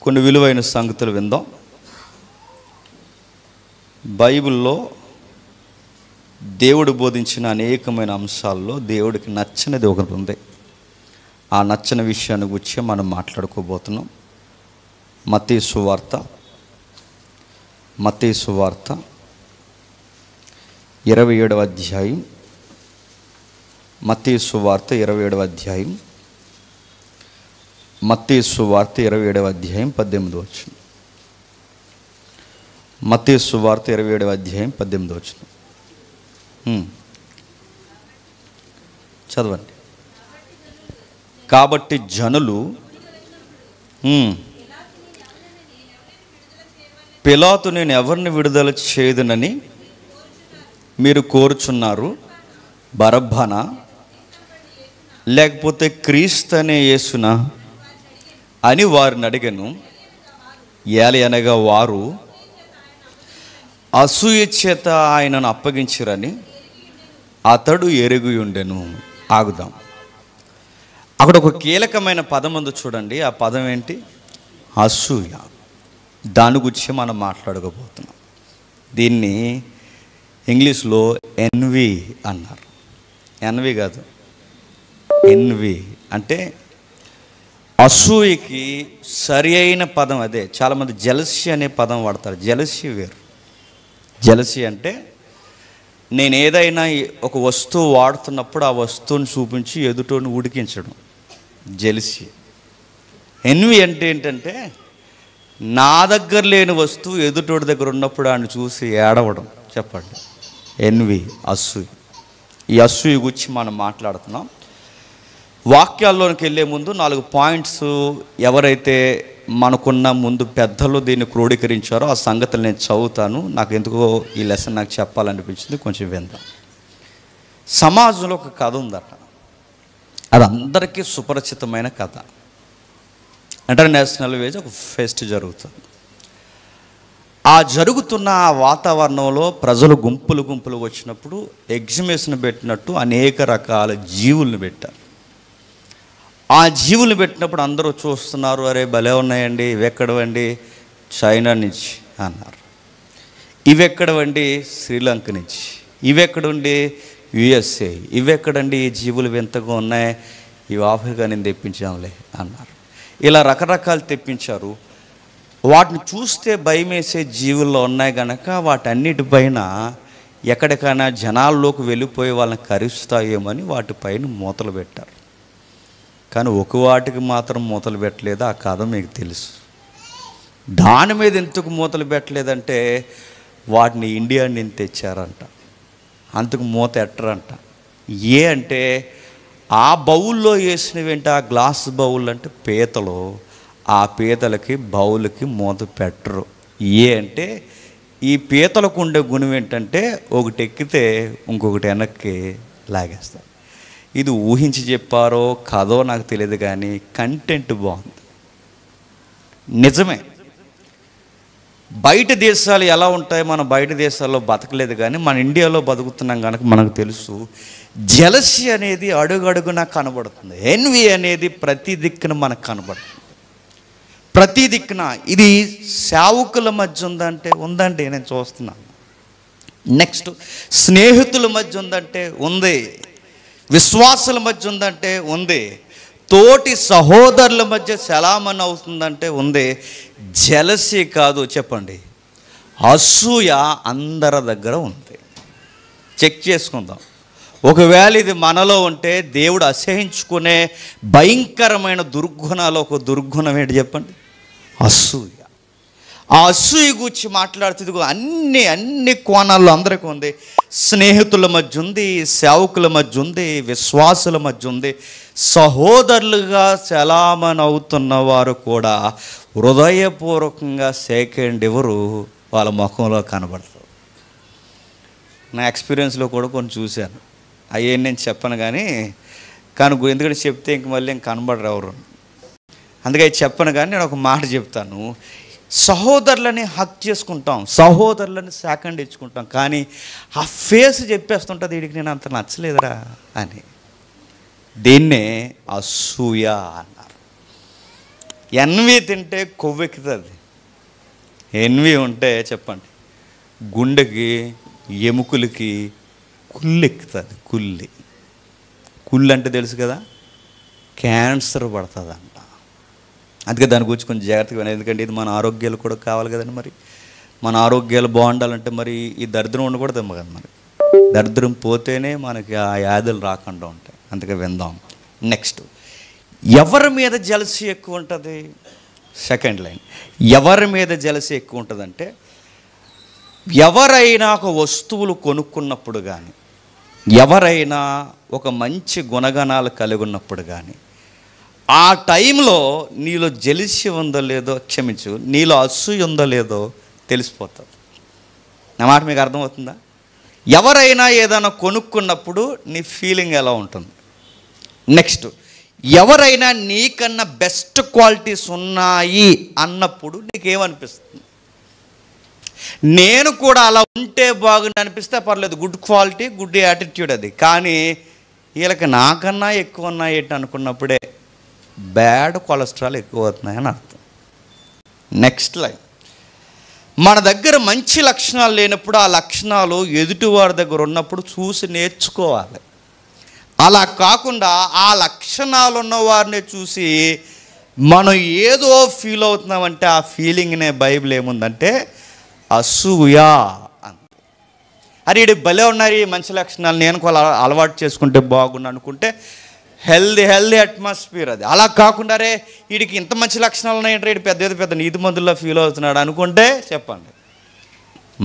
కొన్ని విలువైన సంగతులు విందాం. బైబిల్లో దేవుడు బోధించిన అనేకమైన అంశాల్లో దేవుడికి నచ్చనిది ఒకటి ఉంది. ఆ నచ్చని విషయాన్ని గురించి మనం మాట్లాడుకోబోతున్నాం. మత్తయి సువార్త 27వ అధ్యాయం. మత్తయి సువార్త 27వ అధ్యాయం. మత్తయి సువార్త 27వ అధ్యాయం 18వ వచనం. మత్తయి సువార్త 27వ అధ్యాయం 18వ వచనం చదవండి. కాబట్టి జనులు పిలాతు నేను ఎవరిని విడుదల చేయదునని మీరు కోరుచున్నారు? బరబ్బనా లేకపోతే క్రీస్తు అనే యేసునా అని వారిని అడిగాను. ఏలయనగా వారు అసూయ చేత ఆయనను అప్పగించిరని అతడు ఎరిగి ఉండెను. ఆగుదాం. అక్కడ ఒక కీలకమైన పదం ఉంది చూడండి. ఆ పదం ఏంటి? అసూయ. దాని గురించి మనం మాట్లాడుకోబోతున్నాం. దీన్ని ఇంగ్లీష్లో ఎన్వి అన్నారు. ఎన్వి కాదు, ఎన్వి అంటే అసూయకి సరి అయిన పదం అదే. చాలామంది జెలసీ అనే పదం వాడతారు. జెలసీ వేరు. జెలసీ అంటే నేను ఏదైనా ఒక వస్తువు వాడుతున్నప్పుడు ఆ వస్తువుని చూపించి ఎదుటోని ఉడికించడం జెలసీ. ఎన్వి అంటే ఏంటంటే నా దగ్గర లేని వస్తువు ఎదుటోడి దగ్గర ఉన్నప్పుడు ఆయన చూసి ఏడవడం. చెప్పండి, ఎన్వి, అసూయ. ఈ అసూయ గురించి మనం మాట్లాడుతున్నాం. వాక్యాల్లోనికి వెళ్ళే ముందు 4 పాయింట్స్ ఎవరైతే మనకున్న ముందు పెద్దలు దీన్ని క్రోడీకరించారో ఆ సంగతులు నేను చదువుతాను. నాకు ఎందుకో ఈ లెసన్ నాకు చెప్పాలనిపించింది. కొంచెం విందాం. సమాజంలో ఒక కథ ఉందట. అది అందరికీ సుపరిచితమైన కథ. ఇంటర్నేషనల్ వేజ్ ఒక ఫెస్ట్ జరుగుతుంది. ఆ జరుగుతున్న ఆ వాతావరణంలో ప్రజలు గుంపులు వచ్చినప్పుడు ఎగ్జిబిషన్ పెట్టినట్టు అనేక రకాల జీవులను పెట్టారు. ఆ జీవులు పెట్టినప్పుడు అందరూ చూస్తున్నారు. అరే భలే ఉన్నాయండి, ఇవెక్కడవండి? చైనా నుంచి అన్నారు. ఇవెక్కడవండి? శ్రీలంక నుంచి. ఇవెక్కడుండి? యుఎస్ఏ. ఇవెక్కడండి? ఈ జీవులు వింతగా ఉన్నాయి, ఇవి ఆఫ్రికా నుంచి తెప్పించాంలే అన్నారు. ఇలా రకరకాలు తెప్పించారు. వాటిని చూస్తే భయమేసే జీవుల్లో ఉన్నాయి కనుక వాటన్నిటిపైన ఎక్కడికైనా జనాల్లోకి వెళ్ళిపోయి వాళ్ళని కరుస్తాయేమని వాటిపైన మూతలు పెట్టారు. కానీ ఒక వాటికి మాత్రం మూతలు పెట్టలేదు. ఆ కథ మీకు తెలుసు. దాని మీద ఎందుకు మూతలు పెట్టలేదంటే వాటిని ఇండియా నుంచి తెచ్చారంట. అందుకు మూత ఎట్టరంట. అంటే ఆ బౌల్లో వేసినవేంటి? ఆ గ్లాస్ బౌల్ అంటే పీతలు. ఆ పీతలకి బౌల్కి మూత పెట్టరు. అంటే ఈ పీతలకు ఉండే గుణం ఏంటంటే ఒకటి ఎక్కితే ఇంకొకటి వెనక్కి లాగేస్తారు. ఇది ఊహించి చెప్పారో కథో నాకు తెలియదు, కానీ కంటెంట్ బాగుంది. నిజమే. బయట దేశాలు ఎలా ఉంటాయి? మనం బయట దేశాల్లో బతకలేదు, కానీ మన ఇండియాలో బతుకుతున్నాం కనుక మనకు తెలుసు. జెలసీ అనేది అడుగడుగునా కనబడుతుంది. ఎన్వి అనేది ప్రతి దిక్కున మనకు కనబడుతుంది. ప్రతి దిక్కున. ఇది సేవకుల మధ్య ఉందంటే ఉందండి, నేను చూస్తున్నాను. నెక్స్ట్ స్నేహితుల మధ్య ఉందంటే ఉంది. విశ్వాసుల మధ్య ఉందంటే ఉంది. తోటి సహోదరుల మధ్య సలామన్ అవుతుందంటే ఉంది. జెలసీ కాదు, చెప్పండి, అసూయ అందరి దగ్గర ఉంది. చెక్ చేసుకుందాం. ఒకవేళ ఇది మనలో ఉంటే దేవుడు అసహించుకునే భయంకరమైన దుర్గుణాలు ఒక దుర్గుణం ఏంటి చెప్పండి? అసూయ. ఆ అసూయ గురించి మాట్లాడుతుంది. అన్ని కోణాల్లో అందరికీ ఉంది. స్నేహితుల మధ్య ఉంది, సేవకుల మధ్య ఉంది, విశ్వాసుల మధ్య ఉంది. సహోదరులుగా సలామన్ అవుతున్న వారు కూడా హృదయపూర్వకంగా సెకండ్ ఎవరు వాళ్ళ ముఖంలో కనబడతారు. నా ఎక్స్పీరియన్స్లో కూడా కొన్ని చూశాను. అయ్యే నేను చెప్పను కానీ ఎందుకంటే చెప్తే ఇంక మళ్ళీ ఇంక కనబడరు ఎవరు. అందుకే చెప్పను కానీ నేను ఒక మాట చెప్తాను. సహోదరులని హక్ చేసుకుంటాం, సహోదరులని సెకండ్ ఇచ్చుకుంటాం, కానీ ఆ ఫేస్ చెప్పేస్తుంటుంది వీడికి నేను అంత నచ్చలేదురా అని. దీన్నే అసూయ అన్నారు. ఎన్వి తింటే కొవ్వెక్కుతుంది. ఎన్వి ఉంటే చెప్పండి గుండెకి ఎముకలకి కుళ్ళెక్కుతుంది. కుళ్ళు అంటే తెలుసు కదా, క్యాన్సర్ పడుతుందంట. అందుకే దాని గురించి కొంచెం జాగ్రత్తగా వినాలి. ఎందుకంటే ఇది మన ఆరోగ్యాలు కూడా కావాలి కదండి. మరి మన ఆరోగ్యాలు బాగుండాలంటే మరి ఈ దరిద్రం ఉండకూడదు కదా. మరి దరిద్రం పోతేనే మనకి ఆ వ్యాధులు రాకుండా ఉంటాయి. అందుకే విందాం. నెక్స్ట్, ఎవరి మీద జలసీ ఎక్కువ ఉంటుంది? సెకండ్ లైన్, ఎవరి మీద జలసీ ఎక్కువ ఉంటుందంటే ఎవరైనా ఒక వస్తువులు కొనుక్కున్నప్పుడు కానీ, ఎవరైనా ఒక మంచి గుణగణాలు కలిగి ఉన్నప్పుడు కానీ, ఆ టైంలో నీలో జెలసీ ఉందో లేదో, క్షమించు, నీలో అసూయ ఉందో లేదో తెలిసిపోతుంది. నా మాట మీకు అర్థమవుతుందా? ఎవరైనా ఏదైనా కొనుక్కున్నప్పుడు నీ ఫీలింగ్ ఎలా ఉంటుంది? నెక్స్ట్, ఎవరైనా నీకన్నా బెస్ట్ క్వాలిటీస్ ఉన్నాయి అన్నప్పుడు నీకేమనిపిస్తుంది? నేను కూడా అలా ఉంటే బాగుంది అనిపిస్తే పర్లేదు, గుడ్ క్వాలిటీ, గుడ్ యాటిట్యూడ్ అది. కానీ వీళ్ళకి నాకన్నా ఎక్కువ ఉన్నాయి ఏంటి అనుకున్నప్పుడే బ్యాడ్ కొలెస్ట్రాల్ ఎక్కువ అవుతున్నాయని అర్థం. నెక్స్ట్ లైన్, మన దగ్గర మంచి లక్షణాలు లేనప్పుడు ఆ లక్షణాలు ఎదుటివారి దగ్గర ఉన్నప్పుడు చూసి నేర్చుకోవాలి. అలా కాకుండా ఆ లక్షణాలు ఉన్న వారిని చూసి మనం ఏదో ఫీల్ అవుతున్నామంటే ఆ ఫీలింగ్నే బైబిల్ ఏముందంటే అసూయ అంత. అరే వీడి భలే ఉన్నారు ఈ మంచి లక్షణాలు, నేను కూడా అలవాటు చేసుకుంటే బాగుండు అనుకుంటే హెల్దీ అట్మాస్ఫియర్ అది. అలా కాకుండా రే వీడికి ఇంత మంచి లక్షణాలు ఉన్నాయంటే వీడు పెద్ద నీతి మందుల్లో ఫీల్ అవుతున్నాడు అనుకుంటే చెప్పండి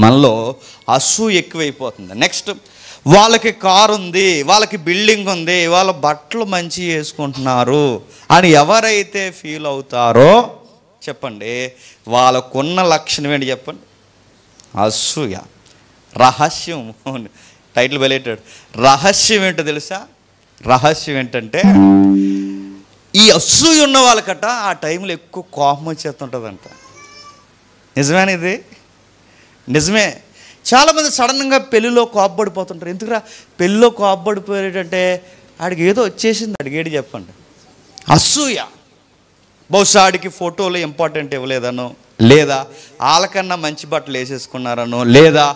మనలో అసూయ ఎక్కువైపోతుంది. నెక్స్ట్, వాళ్ళకి కారు ఉంది, వాళ్ళకి బిల్డింగ్ ఉంది, వాళ్ళ బట్టలు మంచి వేసుకుంటున్నారు అని ఎవరైతే ఫీల్ అవుతారో చెప్పండి వాళ్ళకున్న లక్షణం ఏంటి చెప్పండి? అసూయ. రహస్యం, టైటిల్ వెళ్ళేటాడు. రహస్యం ఏంటో తెలుసా? రహస్యం ఏంటంటే ఈ అసూయ ఉన్న వాళ్ళకట ఆ టైంలో ఎక్కువ కోపం వచ్చేస్తుంటుందంట. నిజమేనా ఇది? నిజమే. చాలామంది సడన్గా పెళ్ళిలో కోపపడిపోతుంటారు. ఎందుకురా పెళ్ళిలో కోపపడిపోయేటంటే ఆడికి ఏదో వచ్చేసింది, అడిగేది చెప్పండి అసూయ. బహుశా ఆడికి ఫోటోలు ఇంపార్టెంట్ ఇవ్వలేదనో, లేదా వాళ్ళకన్నా మంచి బట్టలు వేసేసుకున్నారనో, లేదా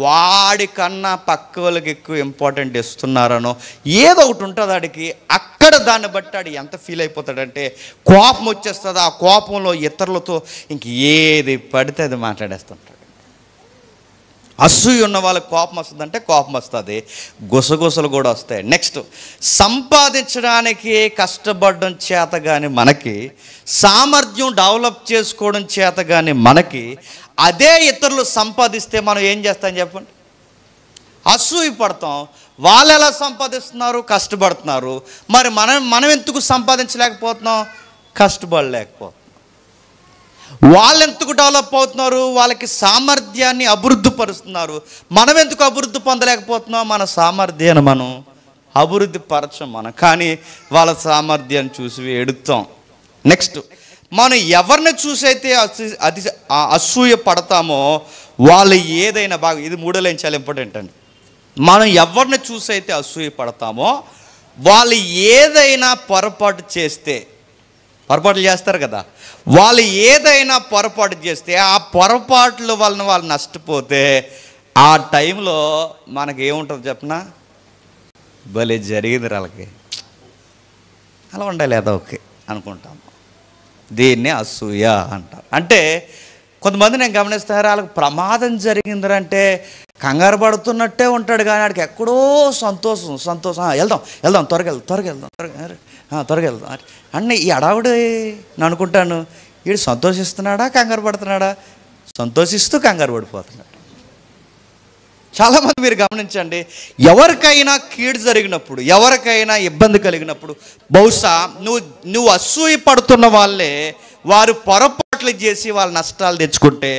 వాడికన్నా పక్క వాళ్ళకి ఎక్కువ ఇంపార్టెంట్ ఇస్తున్నారనో ఏదో ఒకటి ఉంటుంది ఆడికి. అక్కడ దాన్ని బట్టి ఆడు ఎంత ఫీల్ అయిపోతాడంటే కోపం వచ్చేస్తుంది. ఆ కోపంలో ఇతరులతో ఇంక ఏది పడితే అది మాట్లాడేస్తుంటాడు. అసూయ ఉన్న వాళ్ళకి కోపం వస్తుందంటే కోపం వస్తుంది, గుసగుసలు కూడా వస్తాయి. నెక్స్ట్, సంపాదించడానికి కష్టపడడం చేత కానీ మనకి, సామర్థ్యం డెవలప్ చేసుకోవడం చేత కానీ మనకి, అదే ఇతరులు సంపాదిస్తే మనం ఏం చేస్తాం చెప్పండి? అసూయ పడతాం. వాళ్ళు ఎలా సంపాదిస్తున్నారు? కష్టపడుతున్నారు. మరి మనం ఎందుకు సంపాదించలేకపోతున్నాం? కష్టపడలేకపోతున్నాం. వాళ్ళు ఎందుకు డెవలప్ అవుతున్నారు? వాళ్ళకి సామర్థ్యాన్ని అభివృద్ధి పరుస్తున్నారు. మనం ఎందుకు అభివృద్ధి పొందలేకపోతున్నాం? మన సామర్థ్యాన్ని మనం అభివృద్ధి పరచం మనం, కానీ వాళ్ళ సామర్థ్యాన్ని చూసి ఎడుతాం. నెక్స్ట్, మనం ఎవరిని చూసైతే అసూయ పడతామో వాళ్ళు ఏదైనా బాగా, ఇది మూడో లైన్ చాలా ఇంపార్టెంట్ అండి. మనం ఎవరిని చూసైతే అసూయ పడతామో వాళ్ళు ఏదైనా పొరపాటు చేస్తే, పొరపాట్లు చేస్తారు కదా, వాళ్ళు ఏదైనా పొరపాటు చేస్తే ఆ పొరపాట్ల వలన వాళ్ళు నష్టపోతే ఆ టైంలో మనకి ఏముంటుంది చెప్పనా? భలే జరిగింది వాళ్ళకి, అలా ఉండాలి ఏదో ఓకే అనుకుంటాము. దీన్నే అసూయ అంటారు. అంటే కొంతమంది నేను గమనిస్తారు, వాళ్ళకి ప్రమాదం జరిగిందంటే కంగారు పడుతున్నట్టే ఉంటాడు, కానీ వాడికి ఎక్కడో సంతోషం వెళ్దాం త్వరగా వెళ్దాం అన్న ఈ అడావుడు నేను అనుకుంటాను. వీడు సంతోషిస్తున్నాడా కంగారు పడుతున్నాడా? సంతోషిస్తూ కంగారు పడిపోతున్నాడు. చాలామంది మీరు గమనించండి, ఎవరికైనా కీడు జరిగినప్పుడు, ఎవరికైనా ఇబ్బంది కలిగినప్పుడు బహుశా నువ్వు అసూయ పడుతున్న వాళ్ళే వారు పొరపాట్లు చేసి వాళ్ళ నష్టాలు తెచ్చుకుంటే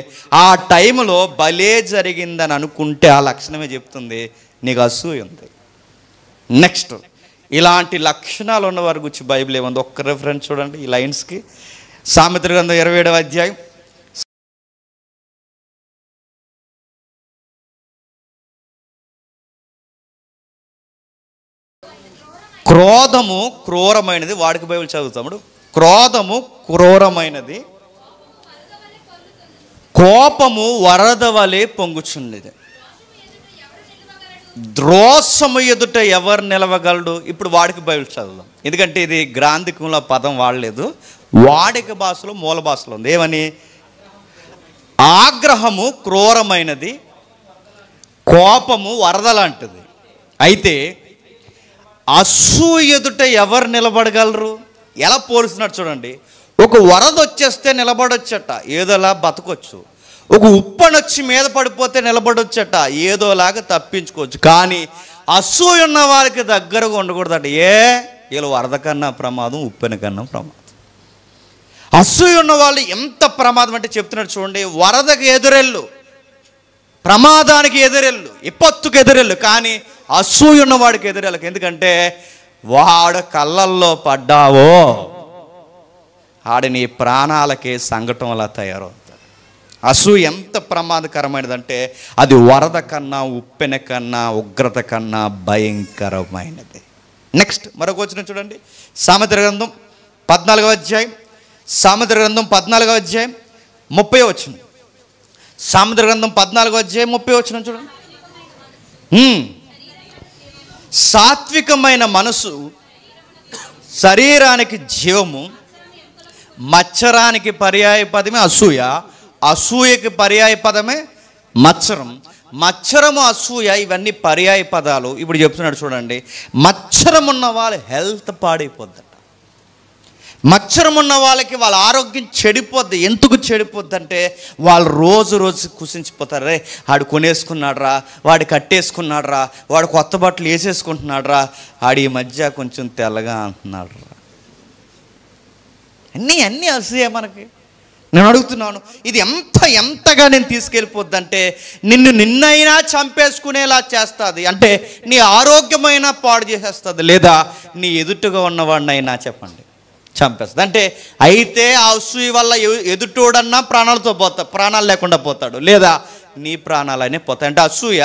ఆ టైంలో భలే జరిగిందని అనుకుంటే ఆ లక్షణమే చెప్తుంది నీకు అసూయ ఉంది. నెక్స్ట్, ఇలాంటి లక్షణాలు ఉన్న వారి గురించి బైబిల్ ఏముంది? ఒక్క రెఫరెన్స్ చూడండి ఈ లైన్స్కి. సామెతల గ్రంథం 27వ అధ్యాయం. క్రోధము క్రూరమైనది, వాడికి బైబిల్ చదువుతాముడు. క్రోధము క్రూరమైనది, కోపము వరద వలె పొంగుచున్నది. ద్రోసము ఎదుట ఎవరు నిలవగలడు? ఇప్పుడు వాడికి బైబిల్ చదువుదాం, ఎందుకంటే ఇది గ్రాంధికంలో పదం వాడలేదు, వాడిక భాషలో మూల భాషలో ఉంది. ఏమని? ఆగ్రహము క్రూరమైనది, కోపము వరద లాంటిది. అయితే అసూయ ఎదుట ఎవరు నిలబడగలరు? ఎలా పోలుస్తున్నాడు చూడండి. ఒక వరద వచ్చేస్తే నిలబడొచ్చట, ఏదోలా బతకొచ్చు. ఒక ఉప్పనొచ్చి మీద పడిపోతే నిలబడొచ్చట, ఏదోలాగా తప్పించుకోవచ్చు. కానీ అసూయ ఉన్న వారికి దగ్గరగా ఉండకూడదట. వీళ్ళు వరద కన్నా ప్రమాదం, ఉప్పెన కన్నా ప్రమాదం. అసూయ ఉన్న వాళ్ళు ఎంత ప్రమాదం అంటే చెప్తున్నాడు చూడండి. వరదకు ఎదురెళ్ళు, ప్రమాదానికి ఎదురెళ్ళు, విపత్తుకు ఎదురెళ్ళు, కానీ అసూయ ఉన్నవాడికి ఎదురెళ్ళకు. ఎందుకంటే వాడు కళ్ళల్లో పడ్డావో ఆడి నీ ప్రాణాలకే సంకటంలా తయారవుతాడు. అసూయ ఎంత ప్రమాదకరమైనదంటే అది వరద కన్నా, ఉప్పెన కన్నా, ఉగ్రత కన్నా భయంకరమైనది. నెక్స్ట్ మరొక వచనం చూడండి. సామెతల గ్రంథం 14వ అధ్యాయం, సామెతల గ్రంథం 14వ అధ్యాయం 30వ వచనం. సామెతల గ్రంథం 14వ అధ్యాయం 30వ వచనం చూడండి. సాత్వికమైన మనసు శరీరానికి జీవము, మత్సరానికి పర్యాయ పదమే అసూయ, అసూయకి పర్యాయ పదమే మత్సరం. మత్సరము, అసూయ ఇవన్నీ పర్యాయ పదాలు. ఇప్పుడు చెప్తున్నాడు చూడండి. మత్సరం ఉన్న వాళ్ళ హెల్త్ పాడైపోద్దట. మత్సరం ఉన్న వాళ్ళకి వాళ్ళ ఆరోగ్యం చెడిపోద్ది. ఎందుకు చెడిపోద్ది అంటే వాళ్ళు రోజు రోజు కుసించిపోతారు. రే ఆడు కొనేసుకున్నాడ్రా, వాడు కట్టేసుకున్నాడ్రా, వాడు కొత్త బట్టలు వేసేసుకుంటున్నాడ్రా, ఆడి ఈ మధ్య కొంచెం తెల్లగా అంటున్నాడు రా. అన్నీ అసూయ మనకి. నేను అడుగుతున్నాను, ఇది ఎంతగా నేను తీసుకెళ్ళిపోద్దంటే నిన్నైనా చంపేసుకునేలా చేస్తుంది. అంటే నీ ఆరోగ్యమైనా పాడు చేసేస్తుంది, లేదా నీ ఎదుటుగా ఉన్నవాడినైనా చెప్పండి చంపేస్తుంది. అంటే అయితే ఆ అసూయ వల్ల ఎదుటోడన్నా ప్రాణాలు లేకుండా పోతాడు, లేదా నీ ప్రాణాలనే పోతాయి. అంటే అసూయ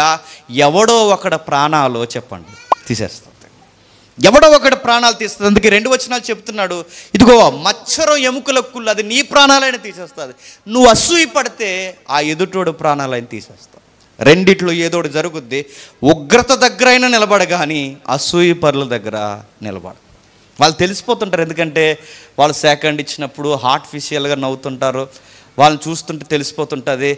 ఎవడో ఒకడు ప్రాణాలు చెప్పండి తీసేస్తుంది, ఎవడో ఒకటి ప్రాణాలు తీస్తుంది. అందుకే 2 వచనాలు చెప్తున్నాడు. ఇదిగో మత్సరం ఎముకల కుళ్ళు, అది నీ ప్రాణాలైనా తీసేస్తుంది. నువ్వు అసూయ పడితే ఆ ఎదుటోడు ప్రాణాలైనా తీసేస్తావు. రెండిట్లో ఏదోటి జరుగుద్ది. ఉగ్రత దగ్గర అయినా నిలబడ, కానీ అసూయ పరుల దగ్గర నిలబడ. వాళ్ళు తెలిసిపోతుంటారు, ఎందుకంటే వాళ్ళు సెకండ్ ఇచ్చినప్పుడు ఆర్టిఫిషియల్గా నవ్వుతుంటారు. వాళ్ళని చూస్తుంటే తెలిసిపోతుంటుంది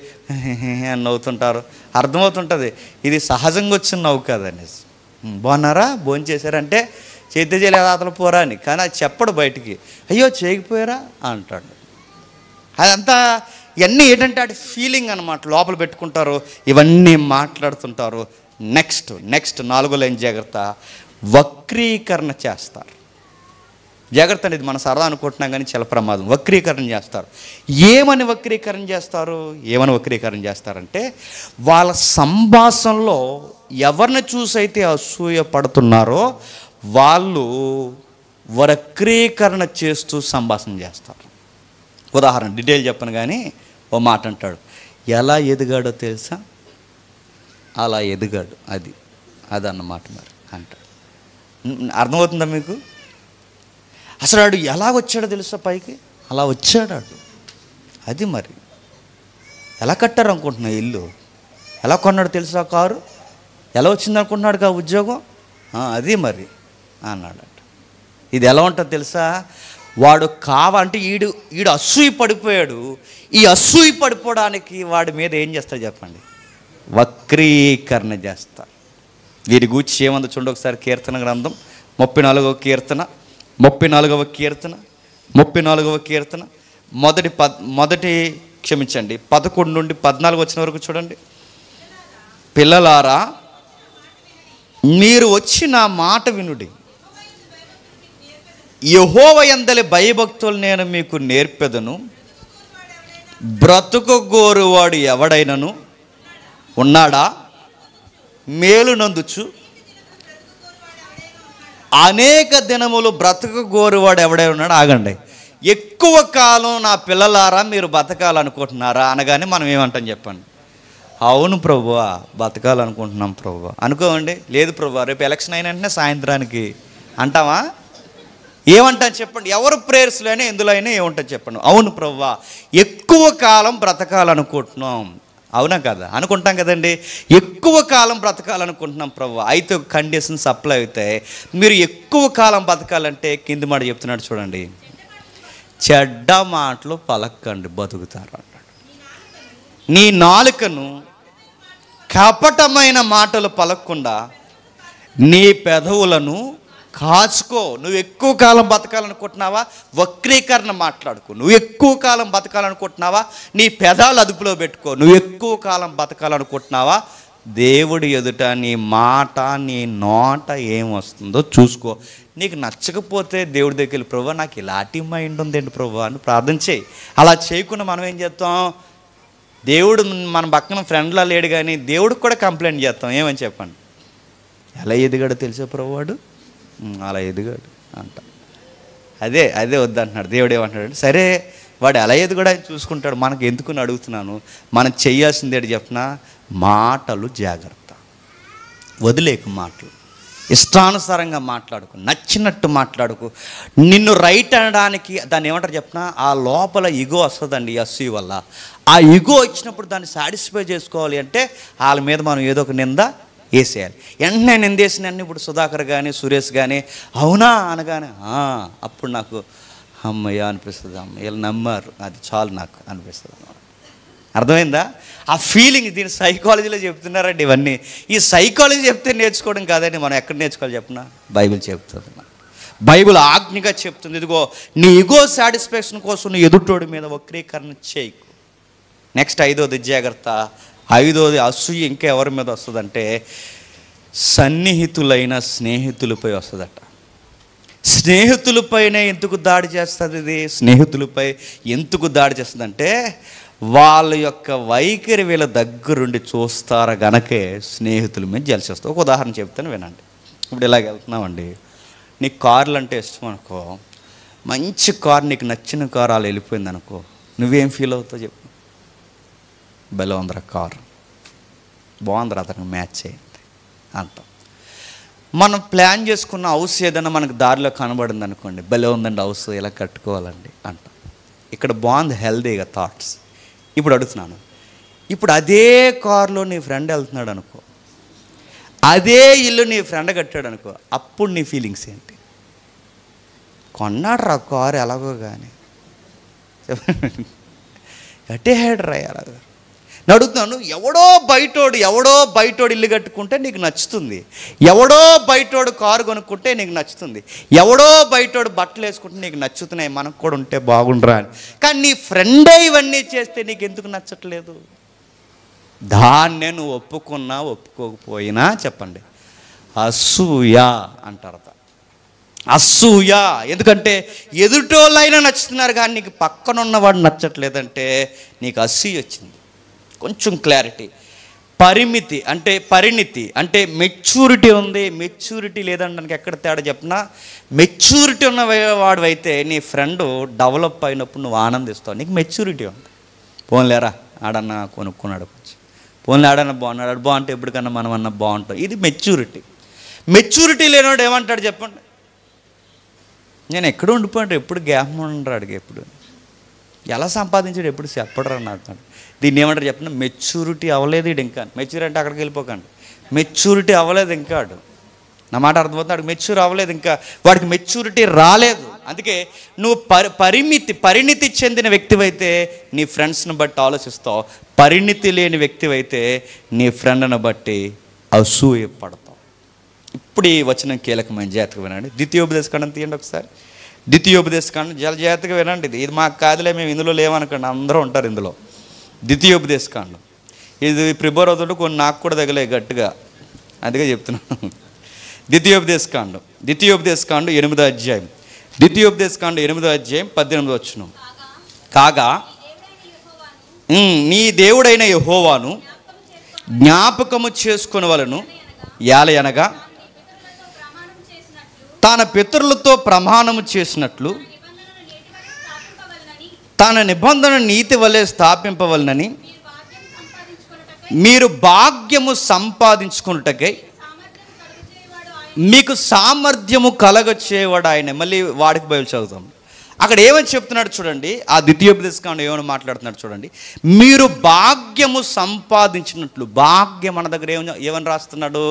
అని నవ్వుతుంటారు. అర్థమవుతుంటుంది ఇది సహజంగా వచ్చిన నవ్వు కాదనేసి. బాగున్నారా, భోజనం చేశారంటే చేతి చేయలేదు అతను పోరా అని. కానీ అది చెప్పడు బయటికి. అయ్యో చేయకపోయారా అంటాడు. అదంతా ఇవన్నీ ఏంటంటే అటు ఫీలింగ్ అనమాట, లోపల పెట్టుకుంటారు, ఇవన్నీ మాట్లాడుతుంటారు. నెక్స్ట్ 4వ లైన్ జాగ్రత్త. వక్రీకరణ చేస్తారు. జాగ్రత్త అనేది మన సరదా అనుకుంటున్నాం, కానీ చాలా ప్రమాదం. వక్రీకరణ చేస్తారు. ఏమని వక్రీకరణ చేస్తారంటే వాళ్ళ సంభాషణలో ఎవరిని చూసైతే అసూయ పడుతున్నారో వాళ్ళు వక్రీకరణ చేస్తూ సంభాషణ చేస్తారు. ఉదాహరణ డీటెయిల్ చెప్పను, కానీ ఓ మాట అంటాడు, ఎలా ఎదిగాడో తెలుసా, అలా ఎదిగాడు, అది అన్నమాట మరి అంటాడు. అర్థమవుతుందా మీకు? అసలు వాడు ఎలా వచ్చాడో తెలుసా పైకి, అలా వచ్చాడు. అది మరి ఎలా కట్టారు అనుకుంటున్నా ఇల్లు, ఎలా కొన్నాడు తెలుసా కారు, ఎలా వచ్చింది అనుకుంటున్నాడు కా ఉద్యోగం, అది మరి అన్నాడట. ఇది ఎలా ఉంటుంది తెలుసా, వాడు అంటే ఈడు అసూయ పడిపోయాడు. ఈ అసూయ పడిపోవడానికి వాడి మీద ఏం చేస్తాడు చెప్పండి, వక్రీకరణ చేస్తారు. వీరి గూర్చి ఏమందో చూడండి ఒకసారి. కీర్తన గ్రంథం 34వ కీర్తన 34వ కీర్తన 34వ కీర్తన మొదటి 11 నుండి 14 వచ్చిన వరకు చూడండి. పిల్లలారా మీరు వచ్చి నా మాట వినుడి, యెహోవా యందలి భయభక్తులు నేను మీకు నేర్పెదను. బ్రతుకుగోరువాడు ఎవడైనను ఉన్నాడా, మేలు నందుచు అనేక దినములు బ్రతుకుగోరువాడు ఎవడైనా ఉన్నాడు. ఆగండి, ఎక్కువ కాలం నా పిల్లలారా మీరు బతకాలనుకుంటున్నారా అనగానే మనం ఏమంటాం చెప్పండి, అవును ప్రభువా బతకాలనుకుంటున్నాం ప్రభువా అనుకోండి. లేదు ప్రభువా రేపు ఎలక్షన్ అయిన వెంటనే సాయంత్రానికి అంటావా, ఏమంటాను చెప్పండి? ఎవరు ప్రేయర్స్లో అయినా ఎందులో అయినా ఏమంటాను చెప్పండి? అవును ప్రభువా, ఎక్కువ కాలం బ్రతకాలనుకుంటున్నాం. అవునా కదా? అనుకుంటాం కదండి. ఎక్కువ కాలం బ్రతకాలనుకుంటున్నాం ప్రభువా. అయితే ఒక కండిషన్స్ అప్లై అవుతాయి. మీరు ఎక్కువ కాలం బతకాలంటే కింది మాట చెప్తున్నాడు చూడండి, చెడ్డ మాటలు పలకండి బతుకుతారు అన్నాడు. నీ నాలుకను కపటమైన మాటలు పలకకుండా నీ పెదవులను కాచుకో. నువ్వు ఎక్కువ కాలం బతకాలనుకుంటున్నావా? వక్రీకరణ మాట్లాడుకో. నువ్వు ఎక్కువ కాలం బతకాలనుకుంటున్నావా? నీ పెదాలు అదుపులో పెట్టుకో. నువ్వు ఎక్కువ కాలం బతకాలనుకుంటున్నావా? దేవుడి ఎదుట నీ మాట, నీ నోట ఏం వస్తుందో చూసుకో. నీకు నచ్చకపోతే దేవుడి దగ్గరికి వెళ్ళి, ప్రభువా నాకు ఇలాంటి మైండ్ ఉందండి ప్రభువా అని ప్రార్థన చేయి. అలా చేయకుండా మనం ఏం చేస్తాం? దేవుడు మన పక్కన ఫ్రెండ్లా లేడు కానీ దేవుడికి కూడా కంప్లైంట్ చేస్తాం. ఏమని చెప్పండి? ఎలా ఎదిగాడో తెలిసే ప్రభువాడు, అలా ఎదిగాడు అంట. అదే వద్దంటున్నాడు. దేవుడు ఏమంటున్నాడు? సరే వాడు ఎలా ఎదిగాడు ఆయన చూసుకుంటాడు, మనకు ఎందుకుని అడుగుతున్నాను. మనం చేయాల్సింది ఏంటి చెప్పిన? మాటలు జాగ్రత్త, వదిలేకు మాటలు. ఇష్టానుసారంగా మాట్లాడుకు, నచ్చినట్టు మాట్లాడుకు. నిన్ను రైట్ అనడానికి దాన్ని ఏమంటారు చెప్పిన? ఆ లోపల ఇగో వస్తుందండి అసూయ వల్ల. ఆ ఇగో వచ్చినప్పుడు దాన్ని సాటిస్ఫై చేసుకోవాలి అంటే వాళ్ళ మీద మనం ఏదో ఒక నింద వేసేయాలి. వెంటనే నిందేసినన్ని ఇప్పుడు సుధాకర్ కానీ సురేష్ కానీ అవునా అనగానే అప్పుడు నాకు అమ్మయ్య అనిపిస్తుంది. అమ్మ వీళ్ళు నమ్మారు, అది చాలు నాకు అనిపిస్తుంది అన్నమాట. అర్థమైందా? ఆ ఫీలింగ్. దీని సైకాలజీలో చెప్తున్నారండి ఇవన్నీ. ఈ సైకాలజీ చెప్తే నేర్చుకోవడం కాదండి. మనం ఎక్కడ నేర్చుకోవాలి చెప్పిన? బైబిల్ చెప్తుంది. బైబిల్ ఆజ్ఞగా చెప్తుంది, ఇదిగో నీ ఇగో సాటిస్ఫాక్షన్ కోసం నీ ఎదుటోడి మీద వక్రీకరణ చేయకు. నెక్స్ట్ 5వది జాగ్రత్త. 5వది అసూయ ఇంకా ఎవరి మీద వస్తుందంటే సన్నిహితులైన స్నేహితులపై వస్తుందట. స్నేహితులపైనే ఎందుకు దాడి చేస్తుంది ఇది? స్నేహితులపై ఎందుకు దాడి చేస్తుందంటే వాళ్ళ యొక్క వైఖరి వీళ్ళ దగ్గరుండి చూస్తారా గనకే స్నేహితుల మీద జలసి వస్తుంది. ఒక ఉదాహరణ చెప్తాను వినండి. ఇప్పుడు ఇలాగ వెళ్తున్నామండి, నీకు కార్లు అంటే ఇష్టం అనుకో, మంచి కార్, నీకు నచ్చిన కార్ అలా వెళ్ళిపోయింది అనుకో, నువ్వేం ఫీల్ అవుతావు చెప్పు? భలే ఉందిరా కారు, బాగుందిరా అతనికి మ్యాచ్ అయింది అంటాం. మనం ప్లాన్ చేసుకున్న హౌస్ ఏదైనా మనకు దారిలో కనబడింది అనుకోండి, భలే ఉందండి హౌస్, ఇలా కట్టుకోవాలండి అంటాం. ఇక్కడ బాగుంది, హెల్దీగా థాట్స్. ఇప్పుడు అడుగుతున్నాను, ఇప్పుడు అదే కారులో నీ ఫ్రెండ్ వెళ్తున్నాడు అనుకో, అదే ఇల్లు నీ ఫ్రెండ్ కట్టాడు అనుకో, అప్పుడు నీ ఫీలింగ్స్ ఏంటి? కొన్నాడు రా కారు ఎలాగో కానీ, కట్టేహాడు రా అలాగ. అడుగుతున్నాను, ఎవడో బయటోడు ఇల్లు కట్టుకుంటే నీకు నచ్చుతుంది, ఎవడో బయటోడు కారు కొనుక్కుంటే నీకు నచ్చుతుంది, ఎవడో బయటోడు బట్టలు వేసుకుంటే నీకు నచ్చుతున్నాయి, మనకు కూడా ఉంటే బాగుండరా అని. కానీ నీ ఫ్రెండే ఇవన్నీ చేస్తే నీకు ఎందుకు నచ్చట్లేదు? దాన్నే నువ్వు ఒప్పుకున్నా ఒప్పుకోకపోయినా చెప్పండి, అసూయ అంటారు. అసూయ. ఎందుకంటే ఎదుటోళ్ళైనా నచ్చుతున్నారు కానీ నీకు పక్కన ఉన్నవాడు నచ్చట్లేదంటే నీకు అసూయ వచ్చింది. కొంచెం క్లారిటీ. పరిణితి అంటే మెచ్యూరిటీ ఉంది, మెచ్యూరిటీ లేదంటానికి ఎక్కడ తేడా చెప్పినా, మెచ్యూరిటీ ఉన్న వాడు అయితే నీ ఫ్రెండ్ డెవలప్ అయినప్పుడు నువ్వు ఆనందిస్తావు, నీకు మెచ్యూరిటీ ఉంది. పోన్లేరా ఆడన్నా కొనుక్కున్నాడు, పోన్లే ఆడన్నా బాగున్నాడు, ఆడు బాగుంటే ఎప్పటికన్నా మనం అన్నా బాగుంటాం. ఇది మెచ్యూరిటీ. మెచ్యూరిటీ లేనివాడు ఏమంటాడు చెప్పండి? నేను ఎక్కడ ఉండిపోయాడు, ఎప్పుడు గ్యాప్ ఉండరు అడిగి, ఎప్పుడు ఎలా సంపాదించాడు ఎప్పుడు చెప్పడరా నాకు. దీన్ని ఏమంటారు చెప్పిన? మెచ్యూరిటీ అవ్వలేదు ఇది ఇంకా. మెచ్యూర్ అంటే అక్కడికి వెళ్ళిపోకండి, మెచ్యూరిటీ అవ్వలేదు ఇంకా. వాడు నా మాట అర్థమవుతుంది, వాడికి మెచ్యూర్ అవ్వలేదు ఇంకా, వాడికి మెచ్యూరిటీ రాలేదు. అందుకే నువ్వు పరిణితి చెందిన వ్యక్తివైతే నీ ఫ్రెండ్స్ని బట్టి ఆలోచిస్తావు, పరిణితి లేని వ్యక్తివైతే నీ ఫ్రెండ్ని బట్టి అసూయ పడతావు. ఇప్పుడు ఈ వచనం కీలకమైన, జాగ్రత్తగా వినండి. ద్వితీయోపదేశకాండం తీయండి ఒకసారి. ద్వితీయోపదేశకాండం జాగ్రత్తగా వినండి. ఇది మాకు కాదులే, మేము ఇందులో లేవనుకోండి, అందరూ ఉంటారు ఇందులో. ద్వితీయోపదేశకాండం ఇది ప్రిపేర్ కొన్ని నాకు కూడా తగిలే గట్టిగా, అందుకే చెప్తున్నాను. ద్వితీయోపదేశకాండం 8వ అధ్యాయం, ద్వితీయోపదేశకాండం 8వ అధ్యాయం 18వ వచనం. కాగా నీ దేవుడైన యెహోవాను జ్ఞాపకము చేసుకొనవలెను, ఏలయనగా తన పితరులతో ప్రమాణము చేసినట్లు తన నిబంధన నీతి వలె స్థాపింపవలనని మీరు భాగ్యము సంపాదించుకున్నటకై మీకు సామర్థ్యము కలగచేవాడు ఆయన. మళ్ళీ వాడికి బయలు చదువుతాం. అక్కడ ఏమని చెప్తున్నాడు చూడండి, ఆ ద్వితీయోపదేశకాండం ఏమని మాట్లాడుతున్నాడు చూడండి. మీరు భాగ్యము సంపాదించినట్లు, భాగ్యం మన దగ్గర ఏమని రాస్తున్నాడు,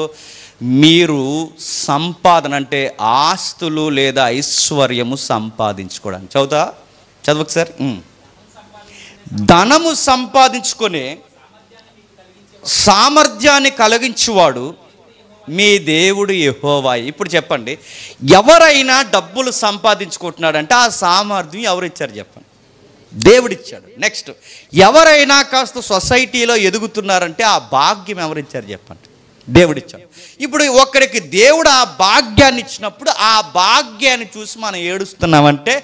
మీరు సంపాదన అంటే ఆస్తులు లేదా ఐశ్వర్యము సంపాదించుకోవడానికి. చదువు ఒకసారి. ధనము సంపాదించుకొని సామర్థ్యాన్ని కలిగించువాడు మీ దేవుడు యెహోవా. ఇప్పుడు చెప్పండి, ఎవరైనా డబ్బులు సంపాదించుకుంటున్నాడంటే ఆ సామర్థ్యం ఎవరు ఇచ్చారు చెప్పండి? దేవుడిచ్చాడు. నెక్స్ట్, ఎవరైనా కాస్త సొసైటీలో ఎదుగుతున్నారంటే ఆ భాగ్యం ఎవరు ఇచ్చారు చెప్పండి? దేవుడిచ్చాడు. ఇప్పుడు ఒకరికి దేవుడు ఆ భాగ్యాన్ని ఇచ్చినప్పుడు ఆ భాగ్యాన్ని చూసి మనం ఏడుస్తున్నామంటే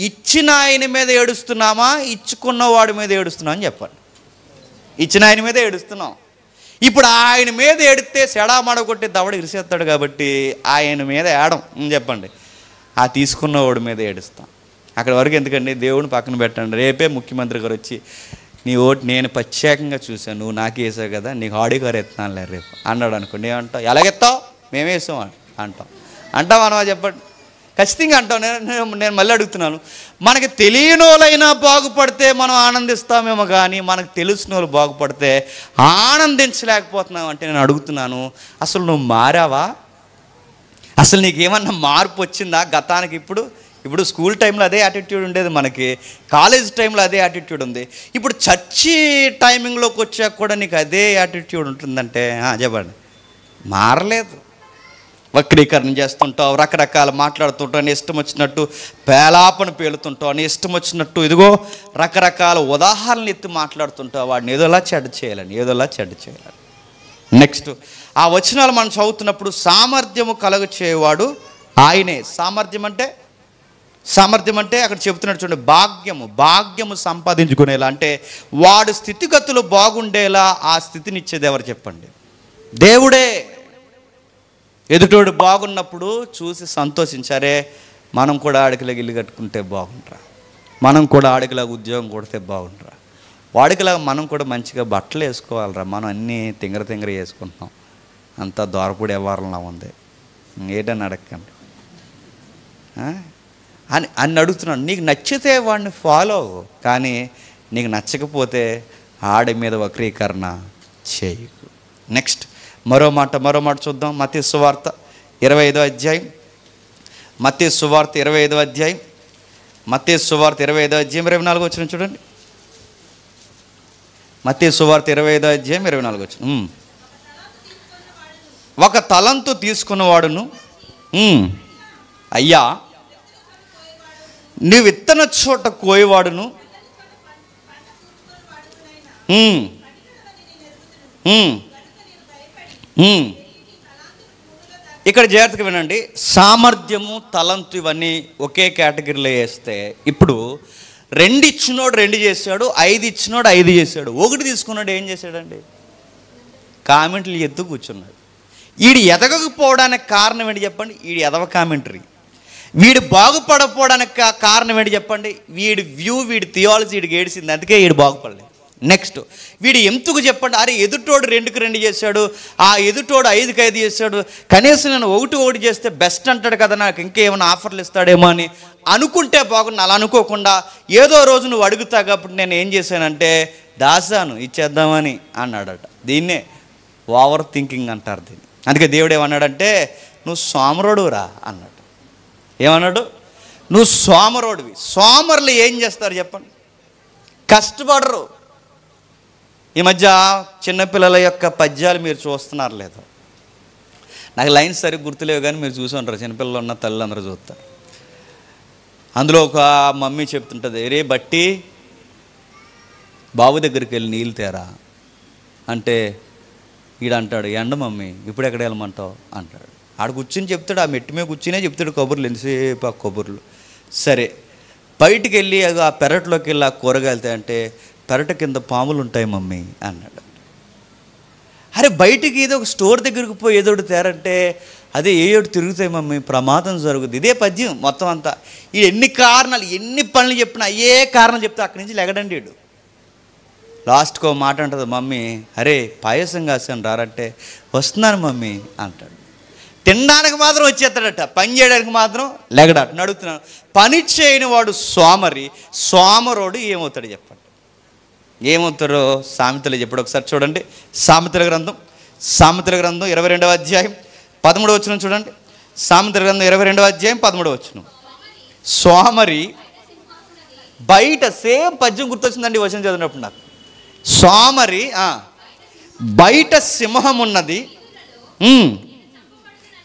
ఇచ్చిన ఆయన మీద ఏడుస్తున్నామా, ఇచ్చుకున్న వాడి మీద ఏడుస్తున్నామా అని చెప్పండి. ఇచ్చిన ఆయన మీద ఏడుస్తున్నాం. ఇప్పుడు ఆయన మీద ఏడితే సెడామడ కొట్టి దవడ ఇరిసేస్తాడు కాబట్టి ఆయన మీద ఏడం చెప్పండి, ఆ తీసుకున్నవాడి మీద ఏడుస్తాం. అక్కడ వరకు ఎందుకండి, దేవుడిని పక్కన పెట్టండి. రేపే ముఖ్యమంత్రి గారు వచ్చి నీ ఓటు నేను ప్రత్యేకంగా చూశాను, నువ్వు నాకు వేసావు కదా, నీకు ఆడి గారు ఎత్తున్నానులే రేపు అన్నాడు అనుకోండి, ఏమంటావు? ఎలాగెత్తావు? మేము వేసాం అంటాం అనవా చెప్పండి? ఖచ్చితంగా అంటాం. నేను మళ్ళీ అడుగుతున్నాను, మనకి తెలియని వాళ్ళైనా బాగుపడితే మనం ఆనందిస్తామేమో, కానీ మనకు తెలిసిన వాళ్ళు బాగుపడితే ఆనందించలేకపోతున్నాం. అంటే నేను అడుగుతున్నాను, అసలు నువ్వు మారావా? అసలు నీకేమన్నా మార్పు వచ్చిందా గతానికి? ఇప్పుడు స్కూల్ టైంలో అదే యాటిట్యూడ్ ఉండేది మనకి, కాలేజ్ టైంలో అదే యాటిట్యూడ్ ఉంది. ఇప్పుడు చర్చి టైమింగ్లోకి వచ్చాక కూడా నీకు అదే యాటిట్యూడ్ ఉంటుందంటే చెప్పండి, మారలేదు. వక్రీకరణ చేస్తుంటావు, రకరకాల మాట్లాడుతుంటావు, నీ ఇష్టం వచ్చినట్టు పేలాపన పేలుతుంటావు, నీ ఇష్టం వచ్చినట్టు ఇదిగో రకరకాల ఉదాహరణలు ఎత్తి మాట్లాడుతుంటావు. వాడిని ఏదోలా చెడ్డ చేయాలని. నెక్స్ట్, ఆ వచనాలు మనం చదువుతున్నప్పుడు సామర్థ్యము కలుగచేవాడు ఆయనే. సామర్థ్యం అంటే అక్కడ చెబుతున్నాడు చూడండి, భాగ్యము సంపాదించుకునేలా, అంటే వాడు స్థితిగతులు బాగుండేలా ఆ స్థితిని ఇచ్చేది ఎవరు చెప్పండి? దేవుడే. ఎదుటోడు బాగున్నప్పుడు చూసి సంతోషించారే, మనం కూడా ఆడికిలాగా ఇల్లు కట్టుకుంటే బాగుంటారా, మనం కూడా ఆడికిలాగా ఉద్యోగం కొడితే బాగుంటారా, వాడికిలాగా మనం కూడా మంచిగా బట్టలు వేసుకోవాలరా, మనం అన్నీ తింగర వేసుకుంటున్నాం, అంతా దోరపూడి వ్యవహారంలా ఉంది, ఏంటని అడగండి అని అడుగుతున్నాను. నీకు నచ్చితే వాడిని ఫాలో అవ్వు, కానీ నీకు నచ్చకపోతే ఆడి మీద వక్రీకరణ చేయకు. నెక్స్ట్, మరో మాట చూద్దాం. మత్తయి సువార్త 25వ అధ్యాయం. మత్తయి సువార్త 25వ అధ్యాయం 24వ వచనం చూడండి. మత్తయి సువార్త 25వ అధ్యాయం 24వ వచనం. ఒక తలంతు తీసుకున్నవాడును, అయ్యా నీ విత్తన చోట కోయవాడును, ఇక్కడ జాగ్రత్తగా వినండి. సామర్థ్యము, తలంతు ఇవన్నీ ఒకే కేటగిరీలో వేస్తే, ఇప్పుడు 2 ఇచ్చినోడు 2 చేశాడు, 5 ఇచ్చినోడు 5 చేశాడు, 1 తీసుకున్నాడు ఏం చేశాడండి? కామెంట్లు ఎత్తు కూర్చున్నాడు. వీడు ఎదగకపోవడానికి కారణం ఏంటి చెప్పండి? వీడి ఎదవ కామెంటరీ. వీడు బాగుపడకపోవడానికి కారణం ఏంటి చెప్పండి? వీడి వ్యూ, వీడి థియాలజీ వీడికి ఏడిసింది, అందుకే వీడు బాగుపడలేదు. నెక్స్ట్, వీడు ఎందుకు చెప్పండి? అరే ఎదుటోడు 2కి 2 చేశాడు, ఆ ఎదుటోడు 5కి 5 చేశాడు, కనీసం నేను 1 చేస్తే బెస్ట్ అంటాడు కదా, నాకు ఇంకేమైనా ఆఫర్లు ఇస్తాడేమో అని అనుకుంటే బాగుంది. అలా అనుకోకుండా ఏదో రోజు నువ్వు అడుగుతా కాబట్టి నేను ఏం చేశానంటే దాసాను ఇచ్చేద్దామని అన్నాడట. దీన్నే ఓవర్ థింకింగ్ అంటారు దీన్ని. అందుకే దేవుడు ఏమన్నాడంటే, నువ్వు సోమరుడురా అన్నాడు. ఏమన్నాడు? నువ్వు సోమరుడివి. సోమరులు ఏం చేస్తారు చెప్పండి? కష్టపడరు. ఈ మధ్య చిన్నపిల్లల యొక్క పద్యాలు మీరు చూస్తున్నారు లేదు, నాకు లైన్స్ సరిగ్గా గుర్తులేవు, కానీ మీరు చూసి ఉంటారు, చిన్నపిల్లలు ఉన్న తల్లులందరూ చూస్తారు. అందులో ఒక మమ్మీ చెప్తుంటుంది, రే బట్టి బాబు దగ్గరికి వెళ్ళి నీళ్ళు తేరా అంటే, ఈడంటాడు, ఎండ మమ్మీ ఇప్పుడు ఎక్కడ వెళ్ళమంటావు అంటాడు. ఆడ కూర్చుని చెప్తాడు, ఆ మెట్టు మీద కూర్చునే చెప్తాడు కబుర్లు, ఎంతసేపు ఆ కబుర్లు. సరే బయటికి వెళ్ళి ఆ పెరట్లోకి వెళ్ళి ఆ కూరగాయలు అంటే, పెరట కింద పాములు ఉంటాయి మమ్మీ అన్నాడు. అరే బయటికి ఏదో ఒక స్టోర్ దగ్గరికి పోయి ఏదోటి తేరంటే, అదే ఏడు తిరుగుతాయి మమ్మీ, ప్రమాదం జరుగుతుంది. ఇదే పద్యం మొత్తం అంతా. ఈ ఎన్ని కారణాలు, ఎన్ని పనులు చెప్పినా ఏ కారణం చెప్తే అక్కడి నుంచి లెగడండి వీడు. లాస్ట్కి ఒక మాట అంటుంది మమ్మీ, అరే పాయసం కాసాను రారంటే, వస్తున్నాను మమ్మీ అంటాడు. తినడానికి మాత్రం వచ్చేస్తాడట, పని చేయడానికి మాత్రం లెగడట. అడుగుతున్నాను, పని చేయని వాడు సోమరి, సోమరోడు ఏమవుతాడు చెప్పండి? ఏమవుతారో సామెతలు చెప్పాడు. ఒకసారి చూడండి, సామెతల గ్రంథం 22వ అధ్యాయం 13వ వచనం చూడండి. సామెతల గ్రంథం 22వ అధ్యాయం 13వ వచనం. సోమరి బయట, సేమ్ పద్యం గుర్తొచ్చిందండి వచనం చదివినప్పుడు నాకు. సోమరి బయట సింహం ఉన్నది,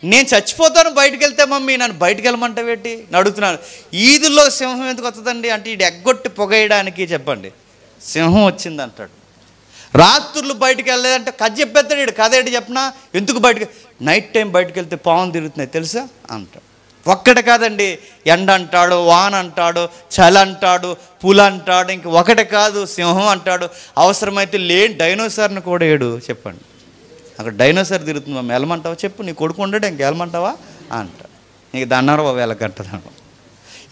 నేను చచ్చిపోతాను బయటకు వెళ్తే మమ్మీ, నన్ను బయటకు వెళ్ళమంటావేంటి అడుగుతున్నాను. ఈదుల్లో సింహం ఎందుకు వస్తుందండి అంటే, ఇటు ఎగ్గొట్టి పొగేయడానికి చెప్పండి సింహం వచ్చింది అంటాడు. రాత్రులు బయటకు వెళ్ళలేదంటే కథ చెప్పేస్తాడు. ఇడు కథ ఏంటి చెప్పినా, ఎందుకు బయటకు, నైట్ టైం బయటకు వెళ్తే పావులు తిరుగుతున్నాయి తెలుసా అంటాడు. ఒక్కటి కాదండి, ఎండ అంటాడు, వాన అంటాడు, చలి అంటాడు, పులి అంటాడు, ఇంక ఒకటి కాదు సింహం అంటాడు. అవసరమైతే లేని డైనోసార్ని కూడా ఏడు చెప్పండి. అక్కడ డైనోసార్ తిరుగుతుంది, మమ్మీ వెళ్ళమంటావా చెప్పు, నీ కొడుకు ఉండడు ఇంక వెళ్ళమంటావా అంటాడు. నీకు దన్నారు బాబు వెళ్ళగట్టదాను.